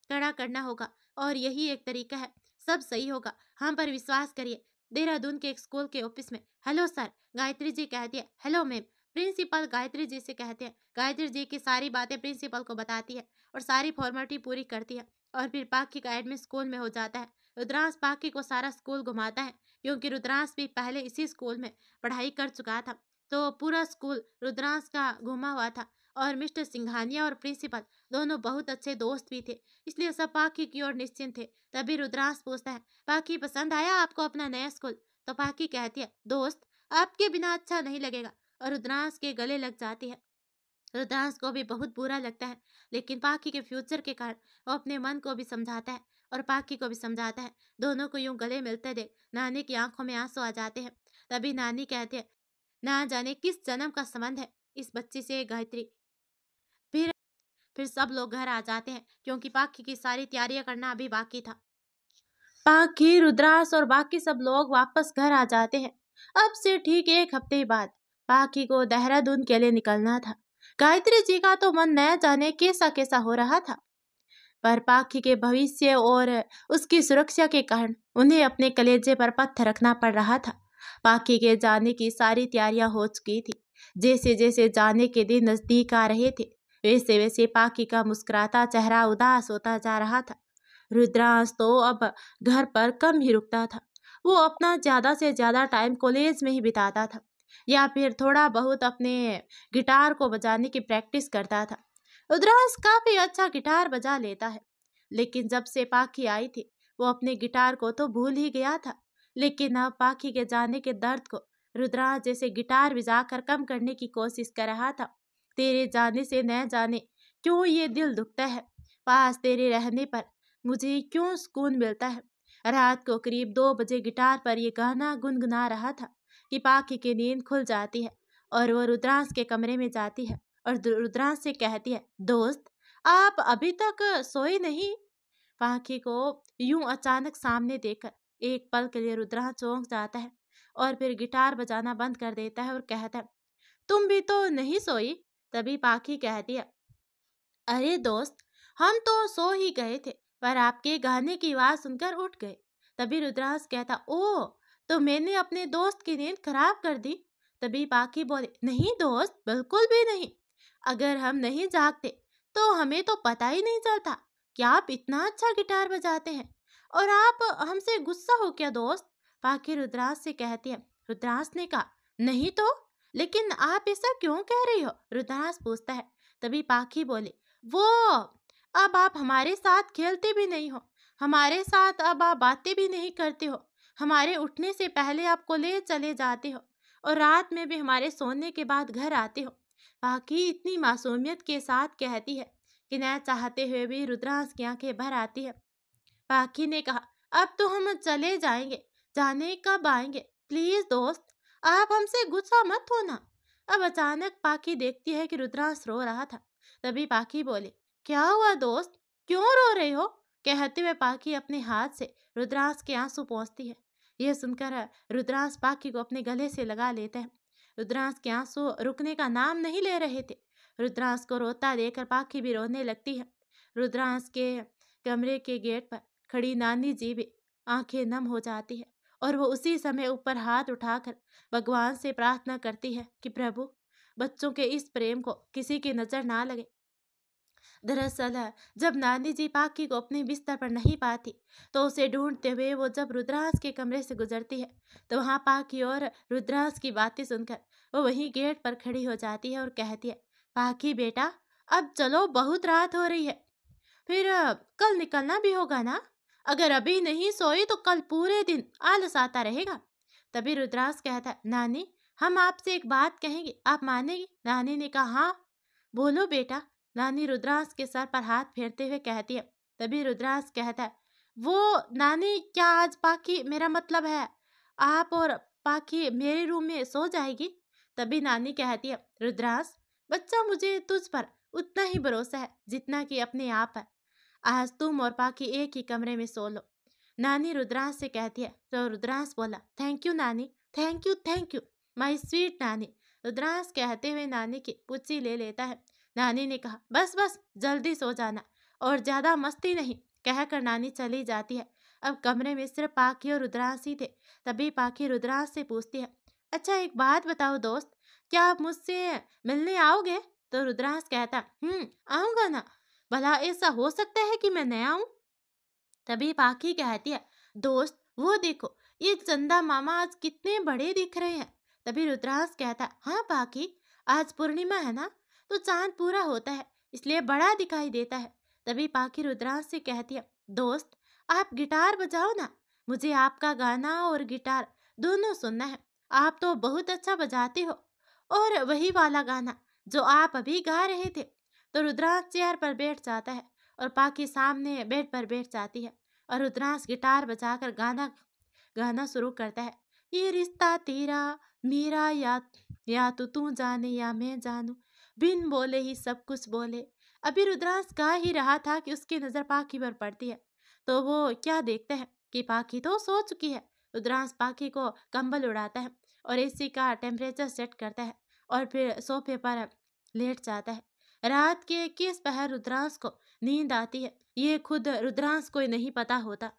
कड़ा करना होगा और यही एक तरीका है। सब सही होगा, हम पर विश्वास करिए। देहरादून के एक स्कूल के ऑफिस में। हेलो सर, गायत्री जी कहती है। Hello ma'am. Principal Gayatri ji से कहते हैं। गायत्री जी की सारी बातें प्रिंसिपल को बताती है और सारी फॉर्मेलिटी पूरी करती है और फिर पाखी का एडमिट स्कूल में हो जाता है। रुद्रांश पाखी को सारा स्कूल घुमाता है, क्योंकि रुद्रांश भी पहले इसी स्कूल में पढ़ाई कर चुका था। तो पूरा स्कूल रुद्रांश का घुमा हुआ था और मिस्टर सिंघानिया और प्रिंसिपल दोनों बहुत अच्छे दोस्त भी थे, इसलिए सब पाखी की ओर निश्चिंत थे। तभी रुद्रांश पूछता है, पाखी, पसंद आया आपको अपना नया स्कूल? तो पाखी कहती है, दोस्त, आपके बिना अच्छा नहीं लगेगा, और रुद्रांश के गले लग जाती है। रुद्रांश को भी बहुत बुरा लगता है, लेकिन पाखी के फ्यूचर के कारण वो अपने मन को भी समझाता है और पाखी को भी समझाता है। दोनों को यूं गले मिलते देख नानी की आंखों में आंसू आ जाते हैं। तभी नानी कहते हैं, ना जाने किस जन्म का संबंध है इस बच्ची से गायत्री। फिर फिर सब लोग घर आ जाते हैं, क्योंकि पाखी की सारी तैयारियां करना अभी बाकी था। पाखी, रुद्रांश और बाकी सब लोग वापस घर आ जाते हैं। अब से ठीक एक हफ्ते बाद पाखी को देहरादून के लिए निकलना था। गायत्री जी का तो मन नया जाने कैसा कैसा हो रहा था, पर पाखी के भविष्य और उसकी सुरक्षा के कारण उन्हें अपने कलेजे पर पत्थर रखना पड़ रहा था। पाखी के जाने की सारी तैयारियां हो चुकी थी। जैसे जैसे जाने के दिन नजदीक आ रहे थे, वैसे वैसे पाखी का मुस्कुराता चेहरा उदास होता जा रहा था। रुद्रांश तो अब घर पर कम ही रुकता था। वो अपना ज्यादा से ज्यादा टाइम कॉलेज में ही बिताता था, या फिर थोड़ा बहुत अपने गिटार को बजाने की प्रैक्टिस करता था। रुद्रांश काफी अच्छा गिटार बजा लेता है, लेकिन जब से पाखी आई थी वो अपने गिटार को तो भूल ही गया था। लेकिन अब पाखी के जाने के दर्द को रुद्रांश जैसे गिटार बजाकर कम करने की कोशिश कर रहा था। तेरे जाने से न जाने क्यों ये दिल दुखता है, पास तेरे रहने पर मुझे क्यों सुकून मिलता है। रात को करीब 2 बजे गिटार पर ये गाना गुनगुना रहा था कि पाखी की नींद खुल जाती है और वो रुद्रांश के कमरे में जाती है और रुद्रांश से कहती है, दोस्त आप अभी तक सोए नहीं। पाखी को यूं अचानक सामने देखकर एक पल के लिए रुद्रांश चौंक जाता है और फिर गिटार बजाना बंद कर देता है और कहता है, तुम भी तो नहीं सोई। तभी पाखी कहती है, अरे दोस्त हम तो सो ही गए थे, पर आपके गाने की आवाज सुनकर उठ गए। तभी रुद्रांश कहता, ओ तो मैंने अपने दोस्त की नींद खराब कर दी। तभी पाखी बोले, नहीं दोस्त बिल्कुल भी नहीं, अगर हम नहीं जागते तो हमें तो पता ही नहीं चलता कि आप इतना अच्छा गिटार बजाते हैं, और आप हमसे गुस्सा हो क्या दोस्त। पाखी रुद्रांश से कहती है। रुद्रांश ने कहा, नहीं तो, लेकिन आप ऐसा क्यों कह रही हो, रुद्रांश पूछता है। तभी पाखी बोले, वो अब आप हमारे साथ खेलते भी नहीं हो, हमारे साथ अब आप बातें भी नहीं करते हो, हमारे उठने से पहले आप कॉलेज चले जाते हो और रात में भी हमारे सोने के बाद घर आते हो। पाखी इतनी मासूमियत के साथ कहती है कि न चाहते हुए भी रुद्रांश की आंखें भर आती है। पाखी ने कहा, अब तो हम चले जाएंगे, जाने कब आएंगे, प्लीज दोस्त आप हमसे गुस्सा मत होना। अब अचानक पाखी देखती है कि रुद्रांश रो रहा था। तभी पाखी बोले, क्या हुआ दोस्त, क्यों रो रहे हो। कहते हुए पाखी अपने हाथ से रुद्रांश के आंसू पोंछती है। यह सुनकर रुद्रांश पाखी को अपने गले से लगा लेता है। रुद्रांश के आंसू रुकने का नाम नहीं ले रहे थे। रुद्रांश को रोता देखकर पाखी भी रोने लगती है। रुद्रांश के कमरे के गेट पर खड़ी नानी जी भी आंखें नम हो जाती है और वो उसी समय ऊपर हाथ उठाकर भगवान से प्रार्थना करती है कि प्रभु बच्चों के इस प्रेम को किसी की नजर ना लगे। दरअसल जब नानी जी पाखी को अपने बिस्तर पर नहीं पाती तो उसे ढूंढते हुए वो जब रुद्रांश के कमरे से गुजरती है तो वहाँ पाखी और रुद्रांश की बातें सुनकर वो वहीं गेट पर खड़ी हो जाती है और कहती है, पाखी बेटा अब चलो, बहुत रात हो रही है, फिर कल निकलना भी होगा ना, अगर अभी नहीं सोई तो कल पूरे दिन आलस आता रहेगा। तभी रुद्रांश कहता है, नानी हम आपसे एक बात कहेंगे, आप मानेगी। नानी ने कहा, हाँ बोलो बेटा। नानी रुद्रांश के सर पर हाथ फेरते हुए कहती है। तभी रुद्रांश कहता है, वो नानी क्या आज पाखी, मेरा मतलब है आप और पाखी मेरे रूम में सो जाएगी। तभी नानी कहती है, रुद्रांश बच्चा मुझे तुझ पर उतना ही भरोसा है जितना कि अपने आप है, आज तुम और पाखी एक ही कमरे में सो लो। नानी रुद्रांश से कहती है। तो रुद्रांश बोला, थैंक यू नानी, thank you thank you my sweet नानी। रुद्रांश कहते हुए नानी की पुच्ची ले लेता है। नानी ने कहा, बस बस जल्दी सो जाना और ज्यादा मस्ती नहीं, कहकर नानी चली जाती है। अब कमरे में सिर्फ पाखी और रुद्रांश ही थे। तभी पाखी रुद्रांश से पूछती है, अच्छा एक बात बताओ दोस्त, क्या आप मुझसे मिलने आओगे। तो रुद्रांश कहता, आऊंगा ना, भला ऐसा हो सकता है कि मैं न आऊं। तभी पाखी कहती है, दोस्त वो देखो ये चंदा मामा आज कितने बड़े दिख रहे हैं। तभी रुद्रांश कहता, हाँ पाखी आज पूर्णिमा है ना, तो चांद पूरा होता है इसलिए बड़ा दिखाई देता है। तभी पाखी रुद्रांश से कहती है, दोस्त आप गिटार बजाओ ना, मुझे आपका गाना और गिटार दोनों सुनना है, आप तो बहुत अच्छा बजाते हो, और वही वाला गाना जो आप अभी गा रहे थे। तो रुद्रांश चेयर पर बैठ जाता है और पाखी सामने बेड पर बैठ जाती है और रुद्रांश गिटार बजाकर गाना शुरू करता है। ये रिश्ता तेरा मेरा, या तो तू जाने या मैं जानू, बिन बोले ही सब कुछ बोले। अभी रुद्रांश गा ही रहा था कि उसकी नजर पाखी पर पड़ती है। तो वो क्या देखता है कि पाखी तो सो चुकी है। रुद्रांश पाखी को कंबल उड़ाता है और एसी का टेम्परेचर सेट करता है और फिर सोफे पर लेट जाता है। रात के किस पहर रुद्रांश को नींद आती है ये खुद रुद्रांश को नहीं पता होता।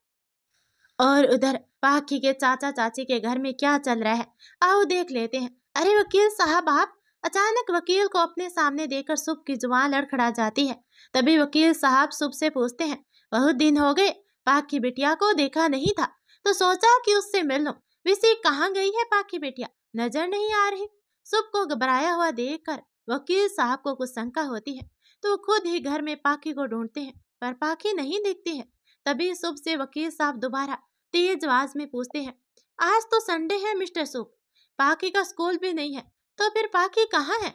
और उधर पाखी के चाचा चाची के घर में क्या चल रहा है, आओ देख लेते हैं। अरे वकील साहब आप। अचानक वकील को अपने सामने देखकर शुभ की जुबान लड़खड़ा जाती है। तभी वकील साहब शुभ से पूछते हैं, बहुत दिन हो गए, पाखी बिटिया को देखा नहीं था तो सोचा कि उससे मिल लूं। वैसे कहाँ गई है पाखी बिटिया, नजर नहीं आ रही। शुभ को घबराया हुआ देखकर वकील साहब को कुछ शंका होती है। तो खुद ही घर में पाखी को ढूंढते हैं, पर पाखी नहीं दिखती है। तभी सुब से वकील साहब दोबारा तेज आवाज में पूछते हैं, आज तो संडे है मिस्टर सुब, पाखी का स्कूल भी नहीं है, तो फिर पाखी कहाँ है?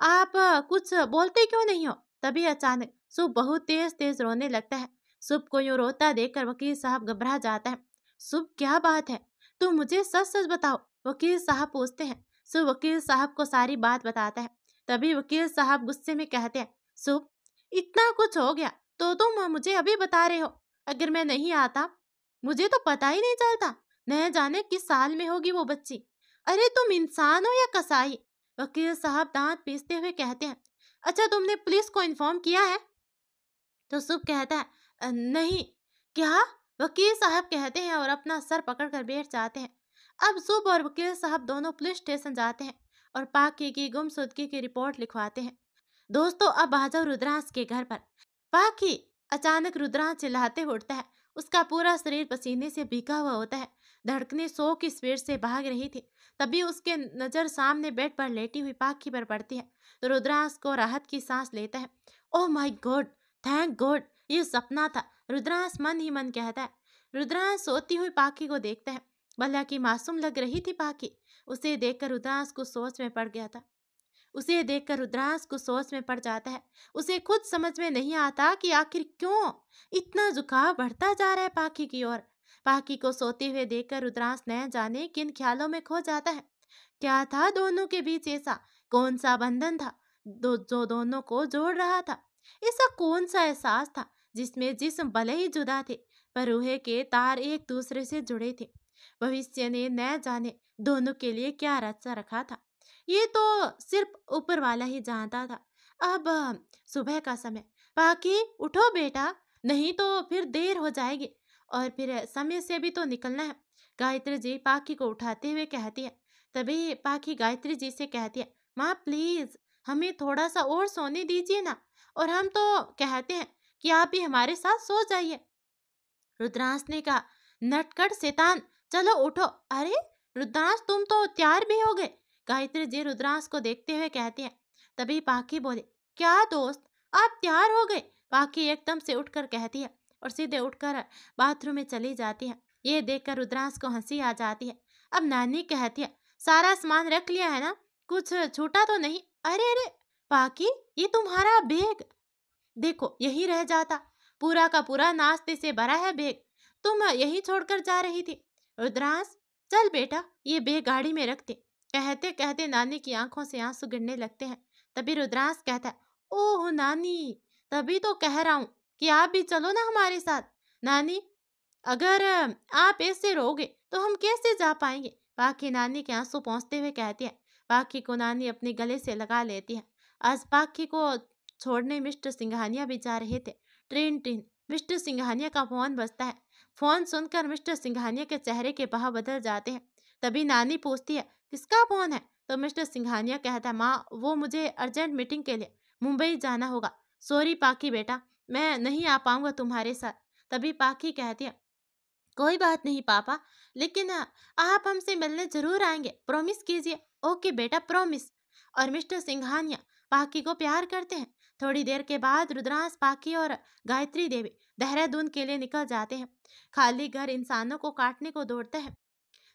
आप कुछ बोलते क्यों नहीं हो? तभी अचानक सुब बहुत तेज तेज रोने लगता है। सुब को यूं रोता देखकर वकील साहब घबरा जाता है। सुब क्या बात है, तुम मुझे सच सच बताओ, वकील साहब पूछते हैं। सुब वकील साहब को सारी बात बताता है। तभी वकील साहब गुस्से में कहते हैं, सुब इतना कुछ हो गया तो तुम मुझे अभी बता रहे हो? अगर मैं नहीं आता मुझे तो पता ही नहीं चलता, न जाने किस साल में होगी वो बच्ची। अरे तुम इंसान हो या कसाई? वकील साहब दांत पीसते हुए कहते हैं, अच्छा तुमने पुलिस को इन्फॉर्म किया है? तो सुब कहता है, नहीं। क्या? वकील साहब कहते हैं और अपना सर पकड़कर बैठ जाते हैं। अब सुब और वकील साहब दोनों पुलिस स्टेशन जाते हैं और पाखी की गुमशुदगी की रिपोर्ट लिखवाते हैं। दोस्तों अब आ जाओ रुद्रांश के घर पर। पाखी अचानक रुद्रांश चिल्लाते उठता है। उसका पूरा शरीर पसीने से भीगा हुआ होता है, धड़कनें 100 की स्पीड से भाग रही थी। तभी उसके नजर सामने बेड पर लेटी हुई पाखी पर पड़ती है तो रुद्रांश को राहत की सांस लेता है। Oh my God, thank God, ये सपना था, रुद्रांश मन ही मन कहता है। रुद्रांश सोती हुई पाखी को देखता है। भला की मासूम लग रही थी पाखी। उसे देखकर रुद्रांश को सोच में पड़ गया था। उसे देखकर रुद्रांश को सोच में पड़ जाता है। उसे खुद समझ में नहीं आता कि आखिर क्यों इतना झुकाव बढ़ता जा रहा है पाखी की ओर। पाखी को सोते हुए देखकर रुद्रांश न जाने किन ख्यालों में खो जाता है। क्या था दोनों के बीच ऐसा? कौन सा बंधन था जो दोनों को जोड़ रहा था? ऐसा कौन सा एहसास था जिसमें जिस्म भले ही जुदा थे पर रूह के तार एक दूसरे से जुड़े थे? भविष्य ने न जाने दोनों के लिए क्या रचा रखा था। ये तो सिर्फ ऊपर वाला ही जानता था। अब सुबह का समय। पाखी उठो बेटा, नहीं तो फिर देर हो जाएगी और फिर समय से भी तो निकलना है। गायत्री जी पाखी को उठाते हुए कहती है। तभी पाखी गायत्री जी से कहती है, माँ प्लीज हमें थोड़ा सा और सोने दीजिए ना, और हम तो कहते हैं कि आप भी हमारे साथ सो जाइए। रुद्रांश ने कहा, नटखट शैतान, चलो उठो। अरे रुद्रांश तुम तो तैयार भी हो गए, गायत्री जी रुद्रांश को देखते हुए कहती हैं। तभी पाखी बोले, क्या दोस्त आप तैयार हो गए? पाखी एकदम से उठकर कहती है और सीधे उठकर बाथरूम में चली जाती है। ये देखकर रुद्रांश को हंसी आ जाती है। अब नानी कहती है, सारा सामान रख लिया है ना, कुछ छूटा तो नहीं? अरे अरे पाखी, ये तुम्हारा बैग देखो यही रह जाता, पूरा का पूरा नाश्ते से भरा है बैग, तुम यही छोड़कर जा रही थी। रुद्रांश चल बेटा ये बैग गाड़ी में रख दे। कहते कहते नानी की आंखों से आंसू गिरने लगते हैं। तभी रुद्रांश कहता है, ओह नानी, तभी तो कह रहा हूँ कि आप भी चलो ना हमारे साथ। नानी अगर आप ऐसे रहोगे तो हम कैसे जा पाएंगे? पाखी नानी के आंसू पहुंचते हुए कहती है। पाखी को नानी अपने गले से लगा लेती है। आज पाखी को छोड़ने मिस्टर सिंघानिया भी जा रहे थे। ट्रेन ट्रेन मिस्टर सिंघानिया का फोन बजता है। फोन सुनकर मिस्टर सिंघानिया के चेहरे के भाव बदल जाते हैं। तभी नानी पूछती है, किसका फोन है? तो मिस्टर सिंघानिया कहता है, माँ वो मुझे अर्जेंट मीटिंग के लिए मुंबई जाना होगा। सॉरी पाखी बेटा, मैं नहीं आ पाऊंगा तुम्हारे साथ। तभी पाखी कहती है, कोई बात नहीं पापा, लेकिन आप हमसे मिलने जरूर आएंगे, प्रॉमिस कीजिए। ओके बेटा प्रॉमिस। और मिस्टर सिंघानिया पाखी को प्यार करते हैं। थोड़ी देर के बाद रुद्रांश पाखी और गायत्री देवी देहरादून के लिए निकल जाते हैं। खाली घर इंसानों को काटने को दौड़ता है।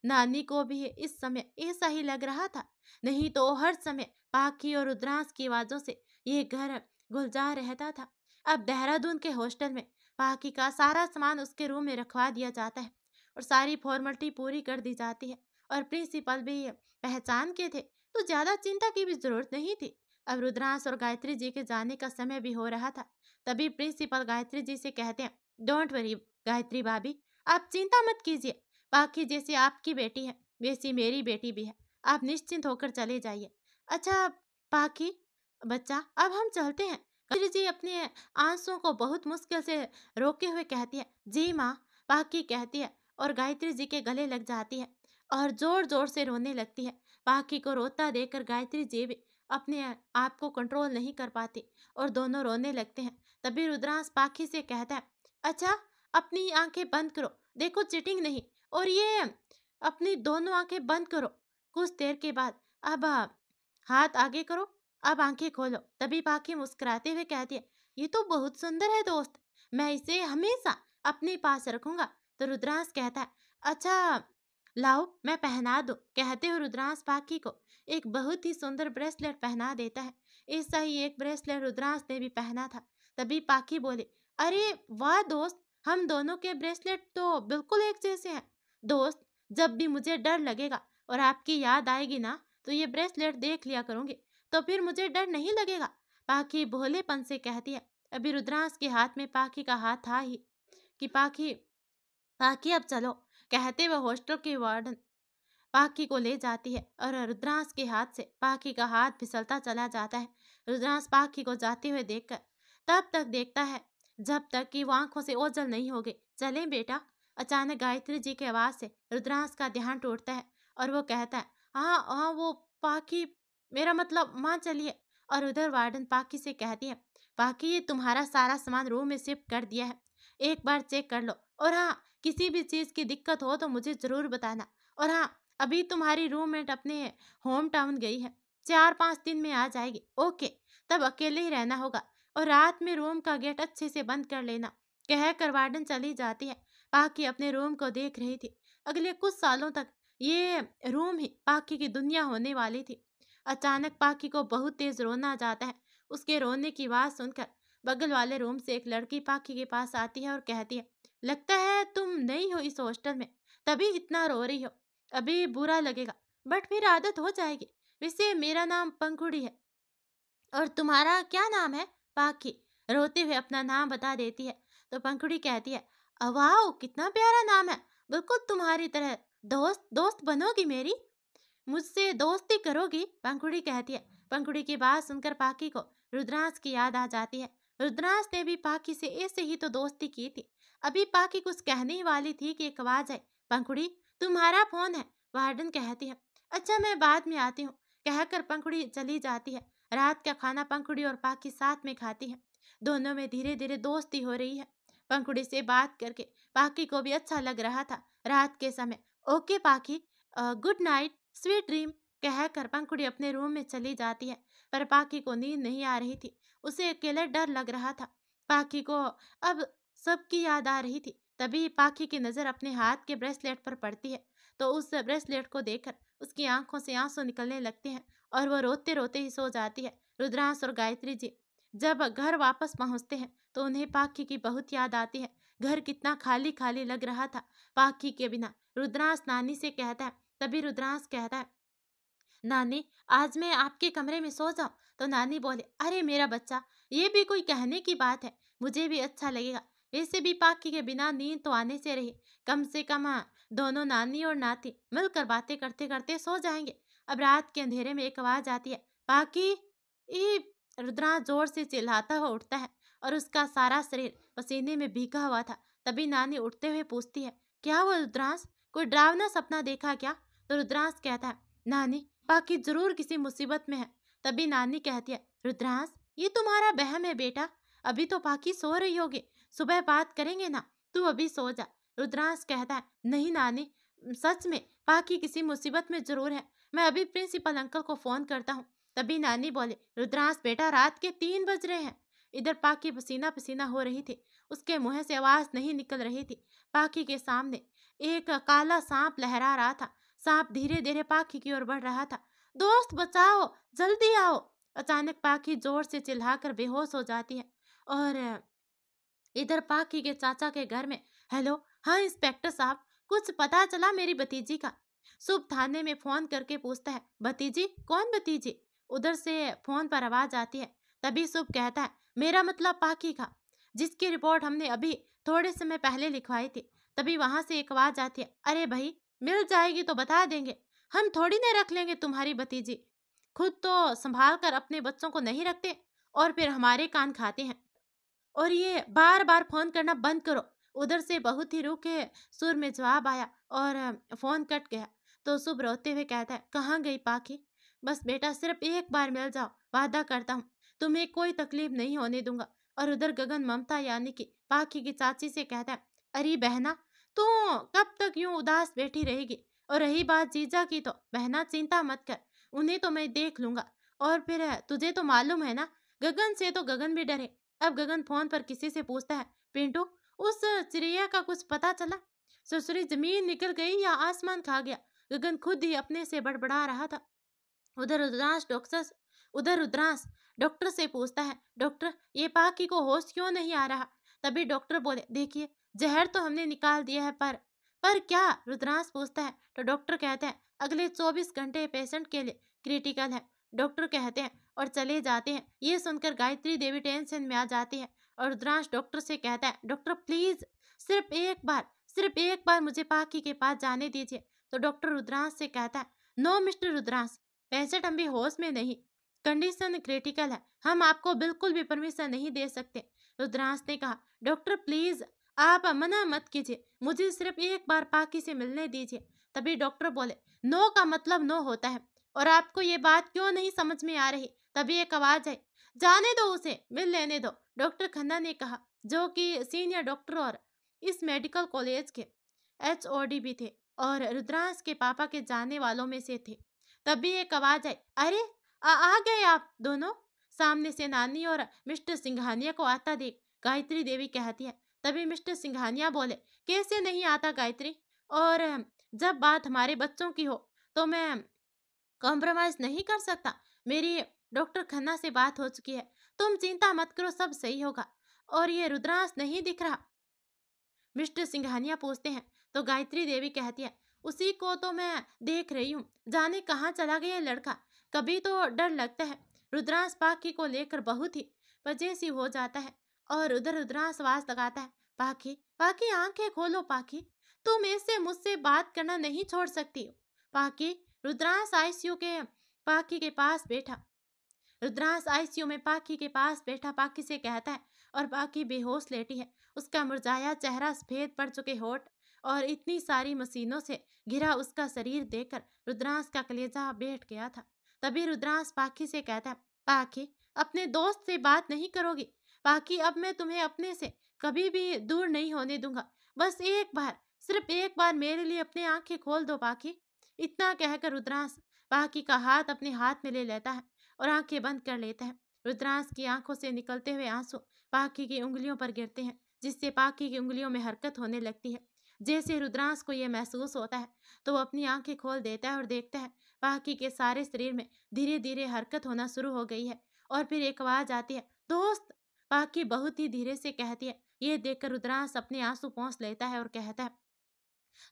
नानी को भी इस समय ऐसा ही लग रहा था। नहीं तो हर समय पाखी और रुद्रांश की आवाजों से ये घर गुलजार रहता था। अब देहरादून के हॉस्टल में पाखी का सारा सामान उसके रूम में रखवा दिया जाता है और सारी फॉर्मेलिटी पूरी कर दी जाती है। और प्रिंसिपल भी पहचान के थे तो ज्यादा चिंता की भी जरूरत नहीं थी। अब रुद्रांश और गायत्री जी के जाने का समय भी हो रहा था। तभी प्रिंसिपल गायत्री जी से कहते हैं, डोंट वरी गायत्री भाभी, आप चिंता मत कीजिए, पाखी जैसी आपकी बेटी है वैसी मेरी बेटी भी है, आप निश्चिंत होकर चले जाइए। अच्छा पाखी बच्चा, अब हम चलते हैं। गायत्री जी अपने आंसुओं को बहुत मुश्किल से रोके हुए कहती है, जी माँ। पाखी कहती है और गायत्री जी के गले लग जाती है और जोर जोर से रोने लगती है। पाखी को रोता देखकर गायत्री जी भी अपने आप को कंट्रोल नहीं कर पाती और दोनों रोने लगते हैं। तभी रुद्रांश पाखी से कहता है, अच्छा अपनी आंखें बंद करो, देखो चीटिंग नहीं, और ये अपनी दोनों आंखें बंद करो। कुछ देर के बाद अब हाथ आगे करो, अब आंखें खोलो। तभी पाखी मुस्कुराते हुए कहती है, ये तो बहुत सुंदर है दोस्त, मैं इसे हमेशा अपने पास रखूंगा। तो रुद्रांश कहता है, अच्छा लाओ मैं पहना दूं। कहते हुए रुद्रांश पाखी को एक बहुत ही सुंदर ब्रेसलेट पहना देता है। ऐसा ही एक ब्रेसलेट रुद्रांश ने भी पहना था। तभी पाखी बोले, अरे वाह दोस्त, हम दोनों के ब्रेसलेट तो बिल्कुल एक जैसे हैं। दोस्त, जब भी मुझे डर लगेगा और आपकी याद आएगी ना, तो ये ब्रेसलेट देख लिया करूंगी, तो फिर मुझे डर नहीं लगेगा। पाखी भोलेपन से कहती है। अभी रुद्रांश के हाथ में पाखी का हाथ था ही कि पाखी पाखी अब चलो। कहते हुए हॉस्टल के वार्डन पाखी को ले जाती है और रुद्रांश के हाथ से पाखी का हाथ फिसलता चला जाता है। रुद्रांश पाखी को जाते हुए देखकर तब तक देखता है जब तक कि वो आंखों से ओझल नहीं हो गई। चलें बेटा। अचानक गायत्री जी की आवाज से रुद्रांश का ध्यान टूटता है और वो कहता है, हाँ हाँ वो पाखी, मेरा मतलब माँ चलिए। और उधर वार्डन पाखी से कहती है, पाखी ये तुम्हारा सारा सामान रूम में शिफ्ट कर दिया है, एक बार चेक कर लो। और हाँ, किसी भी चीज की दिक्कत हो तो मुझे जरूर बताना। और हाँ, अभी तुम्हारी रूममेट अपने होम टाउन गई है, 4-5 दिन में आ जाएगी। ओके, तब अकेले ही रहना होगा और रात में रूम का गेट अच्छे से बंद कर लेना। कहकर वार्डन चली जाती है। पाखी अपने रूम को देख रही थी। अगले कुछ सालों तक ये रूम ही पाखी की दुनिया होने वाली थी। अचानक पाखी को बहुत तेज रोना आ जाता है। उसके रोने की आवाज सुनकर बगल वाले रूम से एक लड़की पाखी के पास आती है और कहती है, लगता है तुम नई हो इस हॉस्टल में, तभी इतना रो रही हो। अभी बुरा लगेगा बट फिर आदत हो जाएगी। वैसे मेरा नाम पंखुड़ी है और तुम्हारा क्या नाम है? पाखी रोते हुए अपना नाम बता देती है। तो पंखुड़ी कहती है, वाह कितना प्यारा नाम है, बिल्कुल तुम्हारी तरह। दोस्त दोस्त बनोगी मेरी, मुझसे दोस्ती करोगी? पंखुड़ी कहती है। पंखुड़ी की बात सुनकर पाखी को रुद्रांश की याद आ जाती है। रुद्रांश ने भी पाखी से ऐसे ही तो दोस्ती की थी। अभी पाखी कुछ कहने ही वाली थी कि एक आवाज आई, पंखुड़ी तुम्हारा फोन है। वार्डन कहती है, अच्छा मैं बाद में आती हूँ। कहकर पंखुड़ी चली जाती है। रात का खाना पंखुड़ी और पाखी साथ में खाती है। दोनों में धीरे धीरे दोस्ती हो रही है। पंखुड़ी से बात करके पाखी को भी अच्छा लग रहा था। रात के समय, ओके पाखी, गुड नाइट, स्वीट ड्रीम। कहकर पंखुड़ी अपने रूम में चली जाती है। पर पाखी को नींद नहीं आ रही थी। उसे अकेले डर लग रहा था। पाखी को अब सबकी याद आ रही थी। तभी पाखी की नजर अपने हाथ के ब्रेसलेट पर पड़ती है। तो उस ब्रेसलेट को देखकर उसकी आंखों से आंसू निकलने लगते हैं और वह रोते रोते ही सो जाती है। रुद्रांश और गायत्री जी जब घर वापस पहुंचते हैं तो उन्हें पाखी की बहुत याद आती है। घर कितना खाली खाली लग रहा था पाखी के बिना। रुद्रांश नानी से कहता है। तभी रुद्रांश कहता है, नानी आज मैं आपके कमरे में सो जाऊं? तो नानी बोले, अरे मेरा बच्चा, ये भी कोई कहने की बात है, मुझे भी अच्छा लगेगा। वैसे भी पाखी के बिना नींद तो आने से रही, कम से कम दोनों नानी और नाती मिलकर बातें करते करते सो जाएंगे। अब रात के अंधेरे में एक आवाज आती है, पाखी। ये रुद्रांश जोर से चिल्लाता हुआ उठता है और उसका सारा शरीर पसीने में भीगा हुआ था। तभी नानी उठते हुए पूछती है, क्या हुआ रुद्रांश, कोई डरावना सपना देखा क्या? तो रुद्रांश कहता है, नानी पाखी जरूर किसी मुसीबत में है। तभी नानी कहती है, रुद्रांश ये तुम्हारा बहम है बेटा, अभी तो पाखी सो रही होगी, सुबह बात करेंगे ना, तू अभी सो जा। रुद्रांश कहता है, नहीं नानी, सच में पाखी किसी मुसीबत में जरूर है, मैं अभी प्रिंसिपल अंकल को फोन करता हूँ। तभी नानी बोले, रुद्रांश बेटा रात के 3 बज रहे हैं। इधर पाखी पसीना पसीना हो रही थी, उसके मुंह से आवाज नहीं निकल रही थी। पाखी के सामने एक काला सांप लहरा रहा था। सांप धीरे धीरे पाखी की ओर बढ़ रहा था। दोस्त बचाओ, जल्दी आओ। अचानक पाखी जोर से चिल्लाकर बेहोश हो जाती है और इधर पाखी के चाचा के घर में, हेलो, हाँ इंस्पेक्टर साहब, कुछ पता चला मेरी भतीजी का? शुभ थाने में फोन करके पूछता है, भतीजी? कौन भतीजी? उधर से फोन पर आवाज आती है। तभी शुभ कहता है, मेरा मतलब पाखी का, जिसकी रिपोर्ट हमने अभी थोड़े समय पहले लिखवाई थी। तभी वहां से एक आवाज आती है, अरे भाई मिल जाएगी तो बता देंगे, हम थोड़ी ना रख लेंगे तुम्हारी भतीजी, खुद तो संभाल कर अपने बच्चों को नहीं रखते और फिर हमारे कान खाते हैं, और ये बार बार फोन करना बंद करो। उधर से बहुत ही रूखे सुर में जवाब आया और फोन कट गया। तो शुभ रोते हुए कहता है, कहाँ गई पाखी? बस बेटा सिर्फ एक बार मिल जाओ, वादा करता हूँ तुम्हें कोई तकलीफ नहीं होने दूंगा। और उधर गगन ममता यानी कि पाखी की चाची से कहता है, अरे बहना तू कब तक यूं उदास बैठी रहेगी? और रही बात जीजा की तो बहना चिंता मत कर, उन्हें तो मैं देख लूंगा और फिर तुझे तो मालूम है ना, गगन से तो गगन भी डरे। अब गगन फोन पर किसी से पूछता है, पिंटू उस चिड़िया का कुछ पता चला? ससुरी जमीन निकल गई या आसमान खा गया? गगन खुद ही अपने से बड़बड़ा रहा था। उधर रुद्रांश डॉक्टर उधर रुद्रांश डॉक्टर से पूछता है, डॉक्टर ये पाकी को होश क्यों नहीं आ रहा? तभी डॉक्टर बोले, देखिए जहर तो हमने निकाल दिया है, पर क्या? रुद्रांश पूछता है। तो डॉक्टर कहते हैं अगले 24 घंटे पेशेंट के लिए क्रिटिकल है। डॉक्टर कहते हैं और चले जाते हैं। ये सुनकर गायत्री देवी टेंशन में आ जाती है और रुद्रांश डॉक्टर से कहता है, डॉक्टर प्लीज सिर्फ एक बार मुझे पाकी के पास जाने दीजिए। तो डॉक्टर रुद्रांश से कहता है, नो मिस्टर रुद्रांश, पेशेंट अभी होश में नहीं, कंडीशन क्रिटिकल है, हम आपको बिल्कुल भी परमिशन नहीं दे सकते। रुद्रांश ने कहा, डॉक्टर प्लीज आप मना मत कीजिए, मुझे सिर्फ एक बार पाकी से मिलने दीजिए। तभी डॉक्टर बोले, नो का मतलब नो होता है और आपको ये बात क्यों नहीं समझ में आ रही? तभी एक आवाज आई, जाने दो उसे, मिल लेने दो। डॉक्टर खन्ना ने कहा, जो कि सीनियर डॉक्टर और इस मेडिकल कॉलेज के HOD भी थे और रुद्रांश के पापा के जानने वालों में से थे। तभी एक आवाज आई, अरे आ गए आप दोनों? सामने से नानी और मिस्टर सिंघानिया को आता देख गायत्री देवी कहती है। तभी मिस्टर सिंघानिया बोले, कैसे नहीं आता गायत्री, और जब बात हमारे बच्चों की हो तो मैं कॉम्प्रोमाइज नहीं कर सकता। मेरी डॉक्टर खन्ना से बात हो चुकी है, तुम चिंता मत करो, सब सही होगा। और ये रुद्रांश नहीं दिख रहा? मिस्टर सिंघानिया पूछते हैं। तो गायत्री देवी कहती है, उसी को तो मैं देख रही हूँ, जाने कहाँ चला गया लड़का। कभी तो डर लगता है। रुद्रांश पाखी को लेकर बहुत ही पजेसी हो जाता है और उधर रुद्रांश आवाज लगाता है, पाखी पाखी आंखें खोलो पाखी, तुम ऐसे मुझसे बात करना नहीं छोड़ सकती हो पाखी। रुद्रांश आईसीयू के पाखी के पास बैठा रुद्रांश आईसीयू में पाखी के पास बैठा पाखी से कहता है और पाखी बेहोश लेटी है। उसका मुरझाया चेहरा, सफेद पड़ चुके होठ और इतनी सारी मशीनों से घिरा उसका शरीर देखकर रुद्रांश का कलेजा बैठ गया था। तभी रुद्रांश पाखी से कहता है, पाखी अपने दोस्त से बात नहीं करोगी? पाखी अब मैं तुम्हें अपने से कभी भी दूर नहीं होने दूंगा, बस एक बार, सिर्फ एक बार मेरे लिए अपनी आंखें खोल दो पाखी। इतना कहकर रुद्रांश पाखी का हाथ अपने हाथ में ले लेता है और आंखें बंद कर लेता है। रुद्रांश की आंखों से निकलते हुए आंसू पाखी की उंगलियों पर गिरते हैं, जिससे पाखी की उंगलियों में हरकत होने लगती है। जैसे रुद्रांश को यह महसूस होता है तो वो अपनी आंखें खोल देता है और देखता है पाखी के सारे शरीर में धीरे धीरे हरकत होना शुरू हो गई है। और फिर एक आवाज आती है, दोस्त। पाखी बहुत ही धीरे से कहती है। ये देखकर रुद्रांश अपने आंसू पोंछ लेता है और कहता है,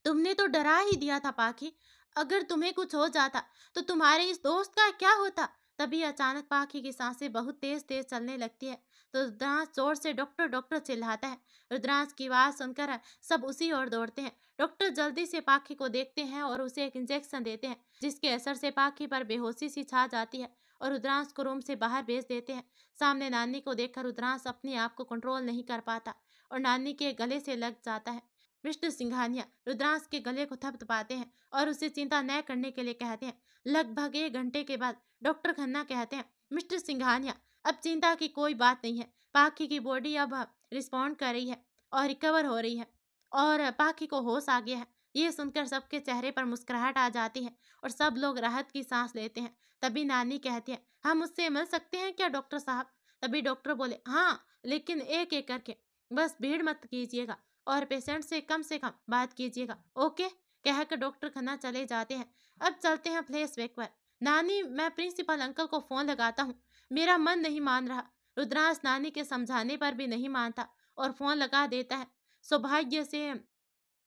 तुमने तो डरा ही दिया था पाखी, अगर तुम्हें कुछ हो जाता तो तुम्हारे इस दोस्त का क्या होता? तभी अचानक पाखी की सांसें बहुत तेज तेज चलने लगती है तो रुद्रांश जोर से डॉक्टर डॉक्टर चिल्लाता है। रुद्रांश की आवाज सुनकर सब उसी ओर दौड़ते हैं। डॉक्टर जल्दी से पाखी को देखते हैं और उसे एक इंजेक्शन देते हैं, जिसके असर से पाखी पर बेहोशी सी छा जाती है और रुद्रांश को रूम से बाहर भेज देते हैं। सामने नानी को देखकर रुद्रांश अपने आप को कंट्रोल नहीं कर पाता और नानी के गले से लग जाता है। मिस्टर सिंघानिया रुद्रांश के गले को थपथपाते हैं और उसे चिंता न करने के लिए कहते हैं। लगभग 1 घंटे के बाद डॉक्टर खन्ना कहते हैं, मिस्टर सिंघानिया अब चिंता की कोई बात नहीं है, पाखी की बॉडी अब रिस्पॉन्ड कर रही है और रिकवर हो रही है और पाखी को होश आ गया है। ये सुनकर सबके चेहरे पर मुस्कुराहट आ जाती है और सब लोग राहत की सांस लेते हैं। तभी नानी कहती है, हम उससे मिल सकते हैं क्या डॉक्टर साहब? तभी डॉक्टर बोले, हाँ, लेकिन एक एक करके, बस भीड़ मत कीजिएगा और पेशेंट से कम बात कीजिएगा, ओके? कहकर डॉक्टर खन्ना चले जाते हैं। अब चलते हैं फ्लैशबैक पर। नानी, मैं प्रिंसिपल अंकल को फोन लगाता हूँ, मेरा मन नहीं मान रहा। रुद्रांश नानी के समझाने पर भी नहीं मानता और फोन लगा देता है। सौभाग्य से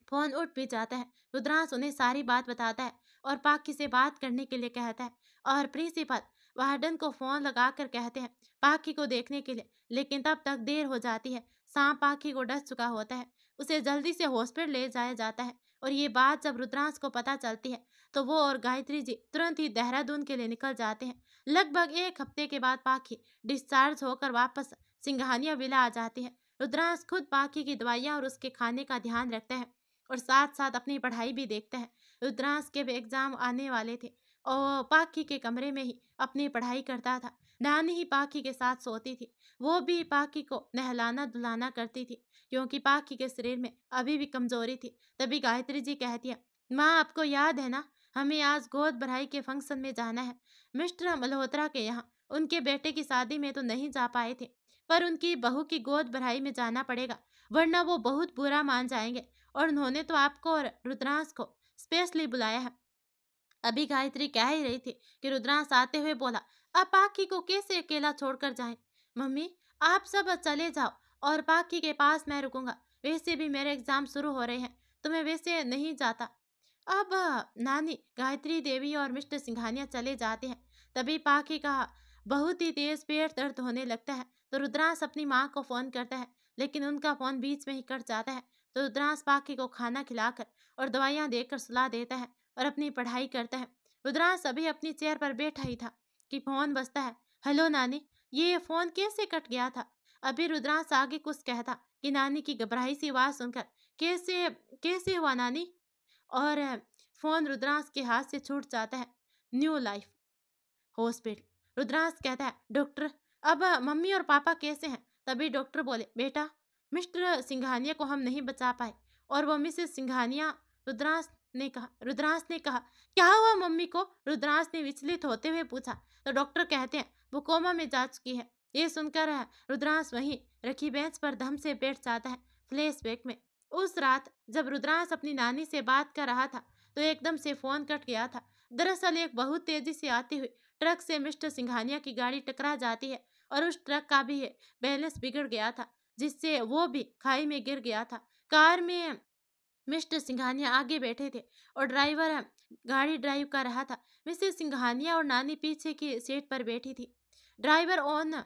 फोन उठ भी जाता है। रुद्रांश उन्हें सारी बात बताता है और पाखी से बात करने के लिए कहता है और प्रिंसिपल वार्डन को फोन लगाकर कहते हैं पाखी को देखने के लिए, लेकिन तब तक देर हो जाती है। सांप पाखी को डस चुका होता है, उसे जल्दी से हॉस्पिटल ले जाया जाता है और ये बात जब रुद्रांश को पता चलती है तो वो और गायत्री जी तुरंत ही देहरादून के लिए निकल जाते हैं। लगभग 1 हफ्ते के बाद पाखी डिस्चार्ज होकर वापस सिंघानिया विला आ जाती है। रुद्रांश खुद पाखी की दवाइयाँ और उसके खाने का ध्यान रखता है और साथ साथ अपनी पढ़ाई भी देखता है। रुद्रांश के भी एग्जाम आने वाले थे और पाखी के कमरे में ही अपनी पढ़ाई करता था। नानी ही पाखी के साथ सोती थी, वो भी पाखी को नहलाना धुलाना करती थी क्योंकि पाखी के शरीर में अभी भी कमजोरी थी। तभी गायत्री जी कहती है, माँ आपको याद है ना, हमें आज गोद भराई के फंक्शन में जाना है, मिस्टर मल्होत्रा के यहाँ। उनके बेटे की शादी में तो नहीं जा पाए थे, पर उनकी बहू की गोद भराई में जाना पड़ेगा, वरना वो बहुत बुरा मान जाएंगे। और उन्होंने तो आपको और रुद्रांश को स्पेशली बुलाया है। अभी गायत्री कह ही रही थी कि रुद्रांश आते हुए बोला, अब पाखी को कैसे अकेला छोड़कर जाएं? मम्मी, आप सब चले जाओ और पाखी के पास मैं रुकूंगा। वैसे भी मेरे एग्जाम शुरू हो रहे हैं, तो मैं वैसे नहीं जाता। अब नानी, गायत्री देवी और मिस्टर सिंघानिया चले जाते हैं। तभी पाखी का बहुत ही तेज पेट दर्द होने लगता है, तो रुद्रांश अपनी माँ को फोन करता है, लेकिन उनका फोन बीच में ही कट जाता है। तो रुद्रांश पाखी को खाना खिलाकर और दवाइयाँ देकर सुला देता है और अपनी पढ़ाई करता है। रुद्रांश अभी अपनी चेयर पर बैठा ही था कि फोन बजता है। हेलो नानी, ये फोन कैसे कट गया था? अभी रुद्रांश आगे कुछ कहता कि नानी की घबराई सी आवाज सुनकर, कैसे कैसे हुआ नानी? और फोन रुद्रांश के हाथ से छूट जाता है। New life hospital. रुद्रांश कहता है, डॉक्टर, अब मम्मी और पापा कैसे हैं? तभी डॉक्टर बोले, बेटा, मिस्टर सिंघानिया को हम नहीं बचा पाए और वो मिसेस सिंघानिया। रुद्रांश ने कहा, क्या हुआ मम्मी को? रुद्रांश ने विचलित होते हुए पूछा। तो डॉक्टर कहते हैं, वो कोमा में जा चुकी है। ये सुनकर रुद्रांश वहीं रखी बेंच पर दम से बैठ जाता है। फ्लैशबैक में उस रात जब रुद्रांश अपनी नानी से बात कर रहा था, तो एकदम से फोन कट गया था। दरअसल एक बहुत तेजी से आती हुई ट्रक से मिस्टर सिंघानिया की गाड़ी टकरा जाती है और उस ट्रक का भी बैलेंस बिगड़ गया था, जिससे वो भी खाई में गिर गया था। कार में मिस्टर सिंघानिया आगे बैठे थे और ड्राइवर गाड़ी ड्राइव कर रहा था। मिसेस सिंघानिया और नानी पीछे की सीट पर बैठी थी। Driver on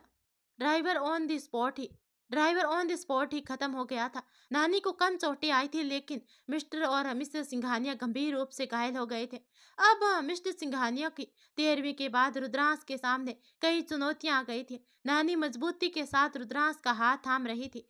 driver on the spot ही ड्राइवर ऑन द स्पॉट ही खत्म हो गया था। नानी को कम चोटें आई थी, लेकिन मिस्टर और मिसेस सिंघानिया गंभीर रूप से घायल हो गए थे। अब मिस्टर सिंघानिया की 13वीं के बाद रुद्रांश के सामने कई चुनौतियां आ गई थी। नानी मजबूती के साथ रुद्रांश का हाथ थाम रही थी।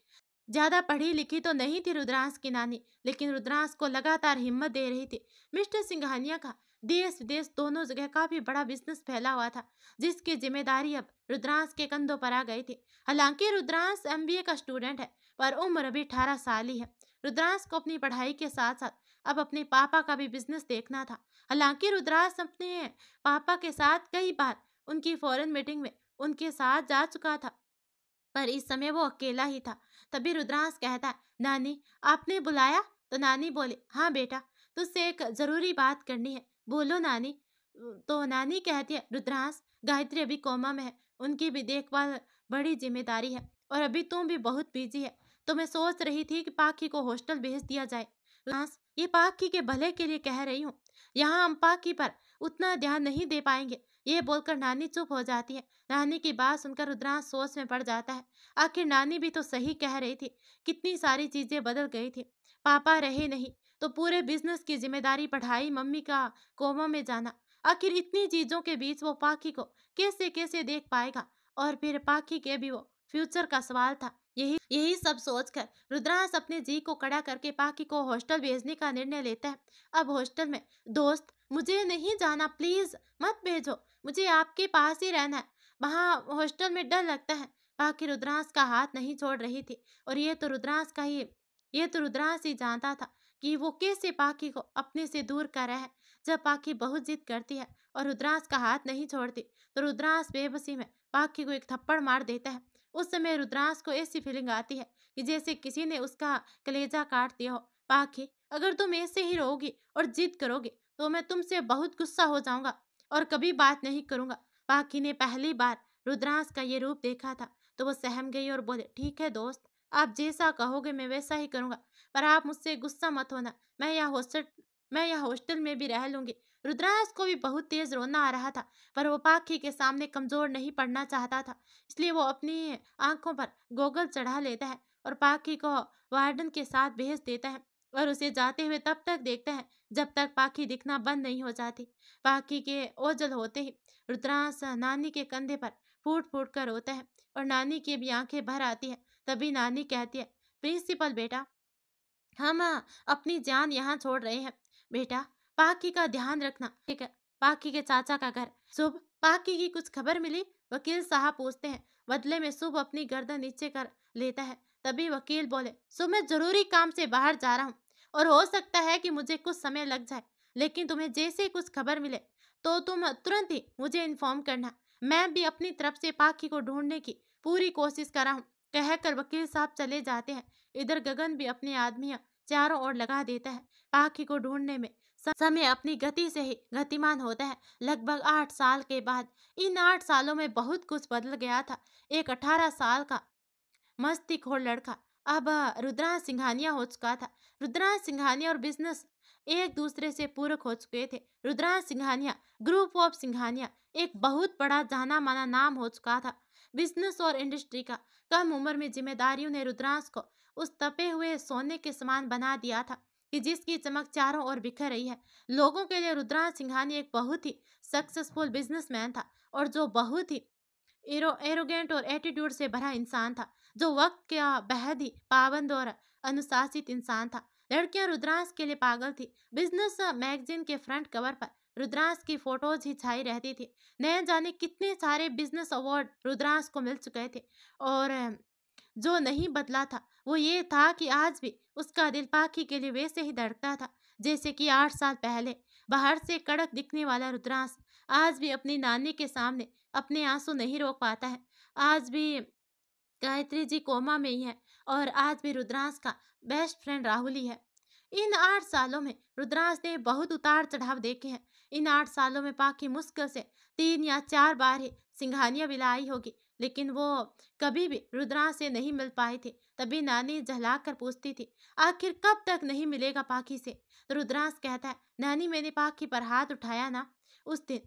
ज्यादा पढ़ी लिखी तो नहीं थी रुद्रांश की नानी, लेकिन रुद्रांश को लगातार हिम्मत दे रही थी। मिस्टर सिंघानिया का देश विदेश दोनों जगह काफी बड़ा बिजनेस फैला हुआ था, जिसकी जिम्मेदारी अब रुद्रांश के कंधों पर आ गई थी। हालांकि रुद्रांश एमबीए का स्टूडेंट है, पर उम्र अभी 18 साल ही है। रुद्रांश को अपनी पढ़ाई के साथ साथ अब अपने पापा का भी बिजनेस देखना था। हालांकि रुद्रांश अपने पापा के साथ कई बार उनकी फॉरेन मीटिंग में उनके साथ जा चुका था, पर इस समय वो अकेला ही था। तभी रुद्रांश कहता है, नानी, आपने बुलाया? तो नानी बोले, हाँ बेटा, तुझसे एक जरूरी बात करनी है। बोलो नानी। तो नानी कहती है, रुद्रांश, गायत्री अभी कोमा में है, उनकी भी देखभाल बड़ी जिम्मेदारी है और अभी तुम भी बहुत बिजी है, तो मैं सोच रही थी कि पाखी को हॉस्टल भेज दिया जाए। रुद्रांश, ये पाखी के भले के लिए कह रही हूँ, यहाँ हम पाखी पर उतना ध्यान नहीं दे पाएंगे। ये बोलकर नानी चुप हो जाती है। नानी की बात सुनकर रुद्रांश सोच में पड़ जाता है। आखिर नानी भी तो सही कह रही थी, कितनी सारी चीजें बदल गई थी। पापा रहे नहीं तो पूरे बिजनेस की जिम्मेदारी, पढ़ाई, मम्मी का कोमा में जाना, आखिर इतनी चीजों के बीच वो पाखी को कैसे कैसे देख पाएगा? और फिर पाखी के भी वो फ्यूचर का सवाल था। यही यही सब सोचकर रुद्रांश अपने जी को कड़ा करके पाखी को हॉस्टल भेजने का निर्णय लेता है। अब हॉस्टल में, दोस्त, मुझे नहीं जाना, प्लीज मत भेजो, मुझे आपके पास ही रहना है, वहाँ हॉस्टल में डर लगता है। पाखी रुद्रांश का हाथ नहीं छोड़ रही थी और ये तो रुद्रांश ही जानता था कि वो कैसे पाखी को अपने से दूर कर रहा है। जब पाखी बहुत जिद करती है और रुद्रांश का हाथ नहीं छोड़ती, तो रुद्रांश बेबसी में पाखी को एक थप्पड़ मार देता है। उस समय रुद्रांश को ऐसी फीलिंग आती है कि जैसे किसी ने उसका कलेजा काट दिया हो। पाखी, अगर तुम ऐसे ही रहोगी और जिद करोगे, तो मैं तुमसे बहुत गुस्सा हो जाऊंगा और कभी बात नहीं करूंगा। पाखी ने पहली बार रुद्रांश का ये रूप देखा था, तो वो सहम गई और बोले, ठीक है दोस्त, आप जैसा कहोगे मैं वैसा ही करूंगा, पर आप मुझसे गुस्सा मत होना, मैं यहाँ हॉस्टल में भी रह लूंगी। रुद्रांश को भी बहुत तेज रोना आ रहा था, पर वो पाखी के सामने कमजोर नहीं पड़ना चाहता था, इसलिए वो अपनी आंखों पर गोगल चढ़ा लेता है और पाखी को वार्डन के साथ भेज देता है और उसे जाते हुए तब तक देखता है जब तक पाखी दिखना बंद नहीं हो जाती। पाखी के ओझल होते ही रुद्रांश नानी के कंधे पर फूट फूट कर रोता है और नानी की भी आंखें भर आती है। तभी नानी कहती है, प्रिंसिपल बेटा, हम अपनी जान यहाँ छोड़ रहे हैं। बेटा, पाखी का ध्यान रखना, ठीक है? पाखी के चाचा का घर। शुभ, पाखी की कुछ खबर मिली? वकील साहब पूछते हैं। बदले में शुभ अपनी गर्दन नीचे कर लेता है। तभी वकील बोले, शुभ, मैं जरूरी काम से बाहर जा रहा हूँ और हो सकता है कि मुझे कुछ समय लग जाए। लेकिन तुम्हें जैसे ही कुछ खबर मिले तो तुम तुरंत ही मुझे इन्फॉर्म करना। मैं भी अपनी तरफ से पाखी को ढूंढने की पूरी कोशिश कर रहा हूँ। कहकर वकील साहब चले जाते हैं। इधर गगन भी अपनी आदमियां चारों ओर लगा देता है। पाखी को ढूंढने में समय अपनी गति से ही गतिमान होता है। लगभग 8 साल के बाद, इन 8 सालों में बहुत कुछ बदल गया था। एक 18 साल का मस्तीखोर लड़का अब रुद्रांश सिंघानिया हो चुका था। रुद्रांश सिंघानिया और बिजनेस एक दूसरे से पूरक हो चुके थे। रुद्रांश सिंघानिया ग्रुप ऑफ सिंघानिया एक बहुत बड़ा जाना माना नाम हो चुका था बिजनेस और इंडस्ट्री का। कम उम्र में जिम्मेदारियों ने रुद्रांश को उस तपे हुए सोने के समान बना दिया था कि जिसकी चमक चारों ओर बिखर रही है। लोगों के लिए रुद्रांश सिंघानिया एक बहुत ही सक्सेसफुल बिजनेसमैन था और जो बहुत ही एरोगेंट और एटीट्यूड से भरा इंसान था, जो वक्त का बेहद ही पाबंद और अनुशासित इंसान था। लड़कियां रुद्रांश के लिए पागल थी। बिजनेस मैगजीन के फ्रंट कवर पर रुद्रांश की फोटोज ही छाई रहती थी। न जाने कितने सारे बिजनेस अवार्ड रुद्रांश को मिल चुके थे और जो नहीं बदला था वो ये था कि आज भी उसका दिल पाखी के लिए वैसे ही धड़कता था जैसे कि 8 साल पहले। बाहर से कड़क दिखने वाला रुद्रांश आज भी अपनी नानी के सामने अपने आंसू नहीं रोक पाता है। आज भी गायत्री जी कोमा में ही है और आज भी रुद्रांश का बेस्ट फ्रेंड राहुल ही है। इन 8 सालों में रुद्रांश ने बहुत उतार चढ़ाव देखे हैं। इन 8 सालों में पाखी मुश्किल से 3 या 4 बार ही सिंघानिया विलाई होगी, लेकिन वो कभी भी रुद्रांश से नहीं मिल पाई थी। तभी नानी जहला कर पूछती थी, आखिर कब तक नहीं मिलेगा पाखी से? तो रुद्रांश कहता है, नानी मैंने पाखी पर हाथ उठाया ना उस दिन,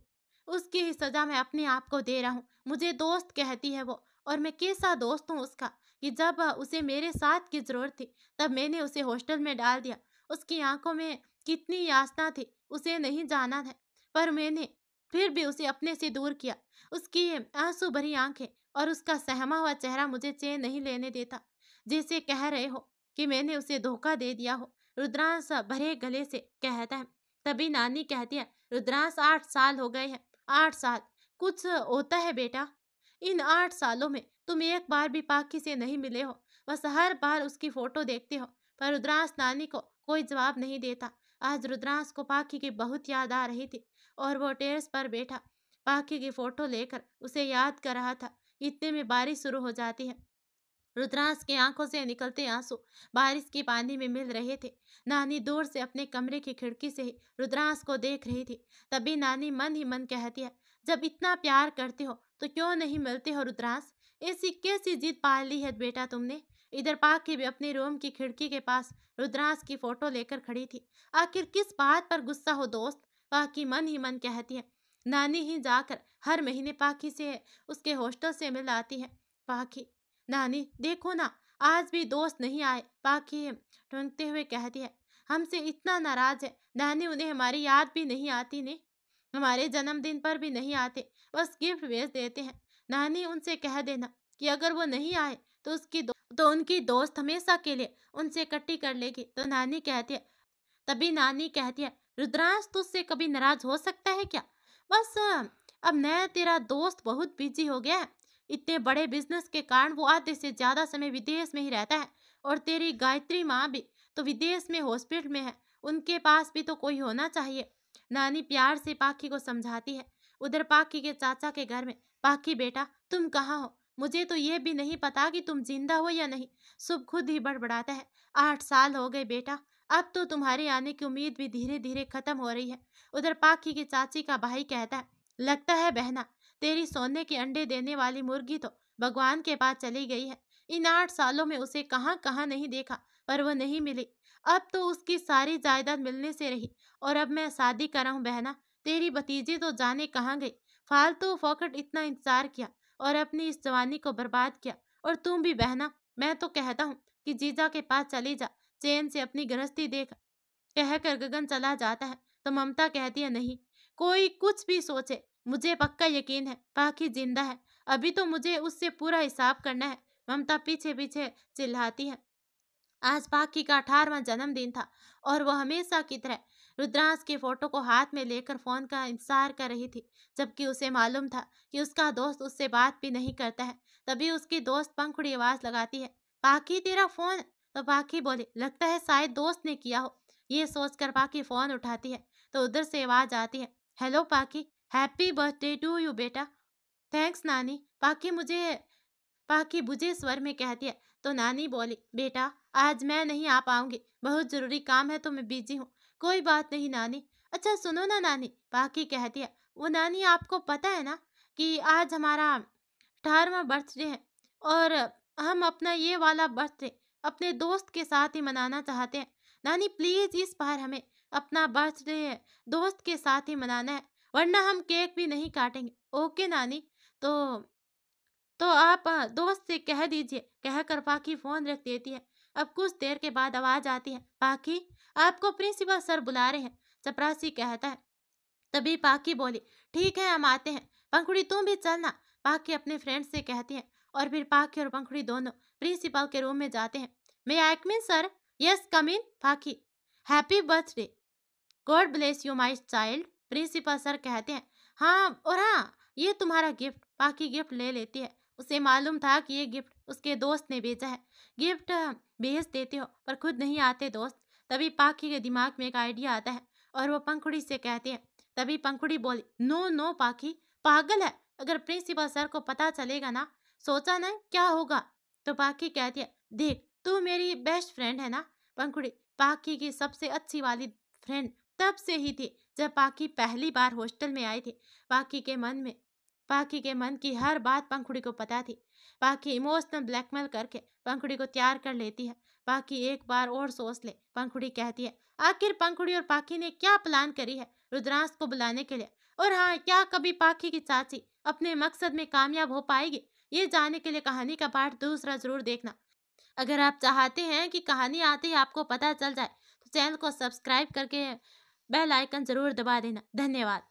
उसकी ही सजा मैं अपने आप को दे रहा हूँ। मुझे दोस्त कहती है वो, और मैं कैसा दोस्त हूँ उसका कि जब उसे मेरे साथ की जरूरत थी तब मैंने उसे हॉस्टल में डाल दिया। उसकी आंखों में कितनी यातना थी उसे नहीं जाना है, पर मैंने फिर भी उसे अपने से दूर किया। उसकी आंसू भरी आंखें और उसका सहमा हुआ चेहरा मुझे चैन नहीं लेने देता। जैसे कह रहे हो कि मैंने उसे धोखा दे दिया हो, रुद्रांश भरे गले से कहता है। तभी नानी कहती है, रुद्रांश 8 साल हो गए हैं। 8 साल कुछ होता है बेटा? इन 8 सालों में तुम एक बार भी पाखी से नहीं मिले हो, बस हर बार उसकी फोटो देखते हो। पर रुद्रांश नानी को कोई जवाब नहीं देता। आज रुद्रांश को पाखी की बहुत याद आ रही थी और वो टेरेस पर बैठा पाखी की फोटो लेकर उसे याद कर रहा था। इतने में बारिश शुरू हो जाती है। रुद्रांश की आंखों से निकलते आंसू बारिश की पानी में मिल रहे थे। नानी दूर से अपने कमरे की खिड़की से ही रुद्रांश को देख रही थी। तभी नानी मन ही मन कहती है, जब इतना प्यार करते हो तो क्यों नहीं मिलते हो रुद्रांश? ऐसी कैसी जिद पाल ली है बेटा तुमने? इधर पाखी भी अपने रूम की खिड़की के पास रुद्रांश की फोटो लेकर खड़ी थी। आखिर किस बात पर गुस्सा हो दोस्त? पाखी मन ही मन कहती है। नानी ही जाकर हर महीने पाखी से उसके हॉस्टल से मिल आती है। पाखी, नानी देखो ना, आज भी दोस्त नहीं आए। पाखी टूंकते हुए कहती है, हमसे इतना नाराज है। नानी उन्हें हमारी याद भी नहीं आती ने, हमारे जन्मदिन पर भी नहीं आते, बस गिफ्ट भेज देते हैं। नानी उनसे कह देना कि अगर वो नहीं आए तो तो उनकी दोस्त हमेशा के लिए उनसे इकट्ठी कर लेगी। तो नानी कहती है, तभी नानी कहती है, रुद्रांश तुझसे कभी नाराज हो सकता है क्या? बस अब नया तेरा दोस्त बहुत बिजी हो गया है। इतने बड़े बिजनेस के कारण वो आधे से ज्यादा समय विदेश में ही रहता है। और तेरी गायत्री माँ भी तो विदेश में हॉस्पिटल में है, उनके पास भी तो कोई होना चाहिए। नानी प्यार से पाखी को समझाती है। उधर पाखी के चाचा के घर में, पाखी बेटा तुम कहाँ हो? मुझे तो ये भी नहीं पता कि तुम जिंदा हो या नहीं। सुब खुद ही बड़बड़ाता है, 8 साल हो गए बेटा, अब तो तुम्हारे आने की उम्मीद भी धीरे धीरे खत्म हो रही है। उधर पाखी की चाची का भाई कहता है, लगता है बहना तेरी सोने के अंडे देने वाली मुर्गी तो भगवान के पास चली गई है। इन 8 सालों में उसे कहाँ कहाँ नहीं देखा, पर वो नहीं मिली। अब तो उसकी सारी जायदाद मिलने से रही और अब मैं शादी कर रहा हूँ बहना। तेरी भतीजी तो जाने कहाँ गई। फालतू फोकट इतना इंतजार किया और अपनी इस जवानी को बर्बाद किया। और तुम भी बहना, मैं तो कहता हूँ कि जीजा के पास चली जा, चैन से अपनी गृहस्थी देख। कहकर गगन चला जाता है तो ममता कहती है, नहीं, कोई कुछ भी सोचे, मुझे पक्का यकीन है पाखी जिंदा है। अभी तो मुझे उससे पूरा हिसाब करना है। ममता पीछे पीछे चिल्लाती है। आज पाखी का 18वां जन्मदिन था और वह हमेशा की तरह रुद्रांश की फोटो को हाथ में लेकर फोन का इंतजार कर रही थी, जबकि उसे मालूम था कि उसका दोस्त उससे बात भी नहीं करता है। तभी उसकी दोस्त पंखुड़ी आवाज लगाती है, पाखी तेरा फोन? तो पाखी बोले, लगता है शायद दोस्त ने किया हो। ये सोचकर पाखी फोन उठाती है। तो उधर से आवाज आती है, हेलो पाकी, हैप्पी बर्थडे टू यू बेटा। थैंक्स नानी। पाकी बुझे स्वर में कहती है। तो नानी बोली, बेटा आज मैं नहीं आ पाऊंगी, बहुत जरूरी काम है तो मैं बिजी हूँ। कोई बात नहीं नानी। अच्छा सुनो ना नानी, पाकी कहती है। वो नानी आपको पता है ना कि आज हमारा 18वां बर्थडे है और हम अपना ये वाला बर्थडे अपने दोस्त के साथ ही मनाना चाहते हैं। नानी प्लीज इस बार हमें अपना बर्थडे दोस्त के साथ ही मनाना है, वरना हम केक भी नहीं काटेंगे। ओके नानी। तो आप दोस्त से कह दीजिए। कहकर पाखी फोन रख देती है। अब कुछ देर के बाद आवाज आती है, पाखी आपको प्रिंसिपल सर बुला रहे हैं, चपरासी कहता है। तभी पाखी बोली, ठीक है हम आते हैं। पंखुड़ी तुम भी चलना, पाखी अपने फ्रेंड से कहती है। और फिर पाखी और पंखुड़ी दोनों प्रिंसिपल के रूम में जाते हैं। मे आई कम इन sir? Yes come in Pakhi. Happy birthday, God bless you my child, principal sir कहते हैं। हाँ और हाँ, ये तुम्हारा गिफ्ट। पाखी गिफ्ट ले लेती है। उसे मालूम था कि ये गिफ्ट उसके दोस्त ने भेजा है। गिफ्ट भेज देते हो पर खुद नहीं आते दोस्त। तभी पाखी के दिमाग में एक आइडिया आता है और वो पंखुड़ी से कहते हैं। तभी पंखुड़ी बोली, नो नो पाखी, पागल है, अगर प्रिंसिपल सर को पता चलेगा ना, सोचा ना क्या होगा। तो पाखी कहती है, देख तू मेरी बेस्ट फ्रेंड है ना। पंखुड़ी पाखी की सबसे अच्छी वाली फ्रेंड तब से ही थी जब पाखी पहली बार हॉस्टल में आई थी। पाखी के मन की हर बात पंखुड़ी को पता थी। पाखी इमोशनल ब्लैकमेल करके पंखुड़ी को तैयार कर लेती है। पाखी एक बार और सोच ले, पंखुड़ी कहती है। आखिर पंखुड़ी और पाखी ने क्या प्लान करी है रुद्रांश को बुलाने के लिए? और हाँ, क्या कभी पाखी की चाची अपने मकसद में कामयाब हो पाएगी? ये जानने के लिए कहानी का पार्ट दूसरा जरूर देखना। अगर आप चाहते हैं कि कहानी आते ही आपको पता चल जाए तो चैनल को सब्सक्राइब करके बेल आइकन जरूर दबा देना। धन्यवाद।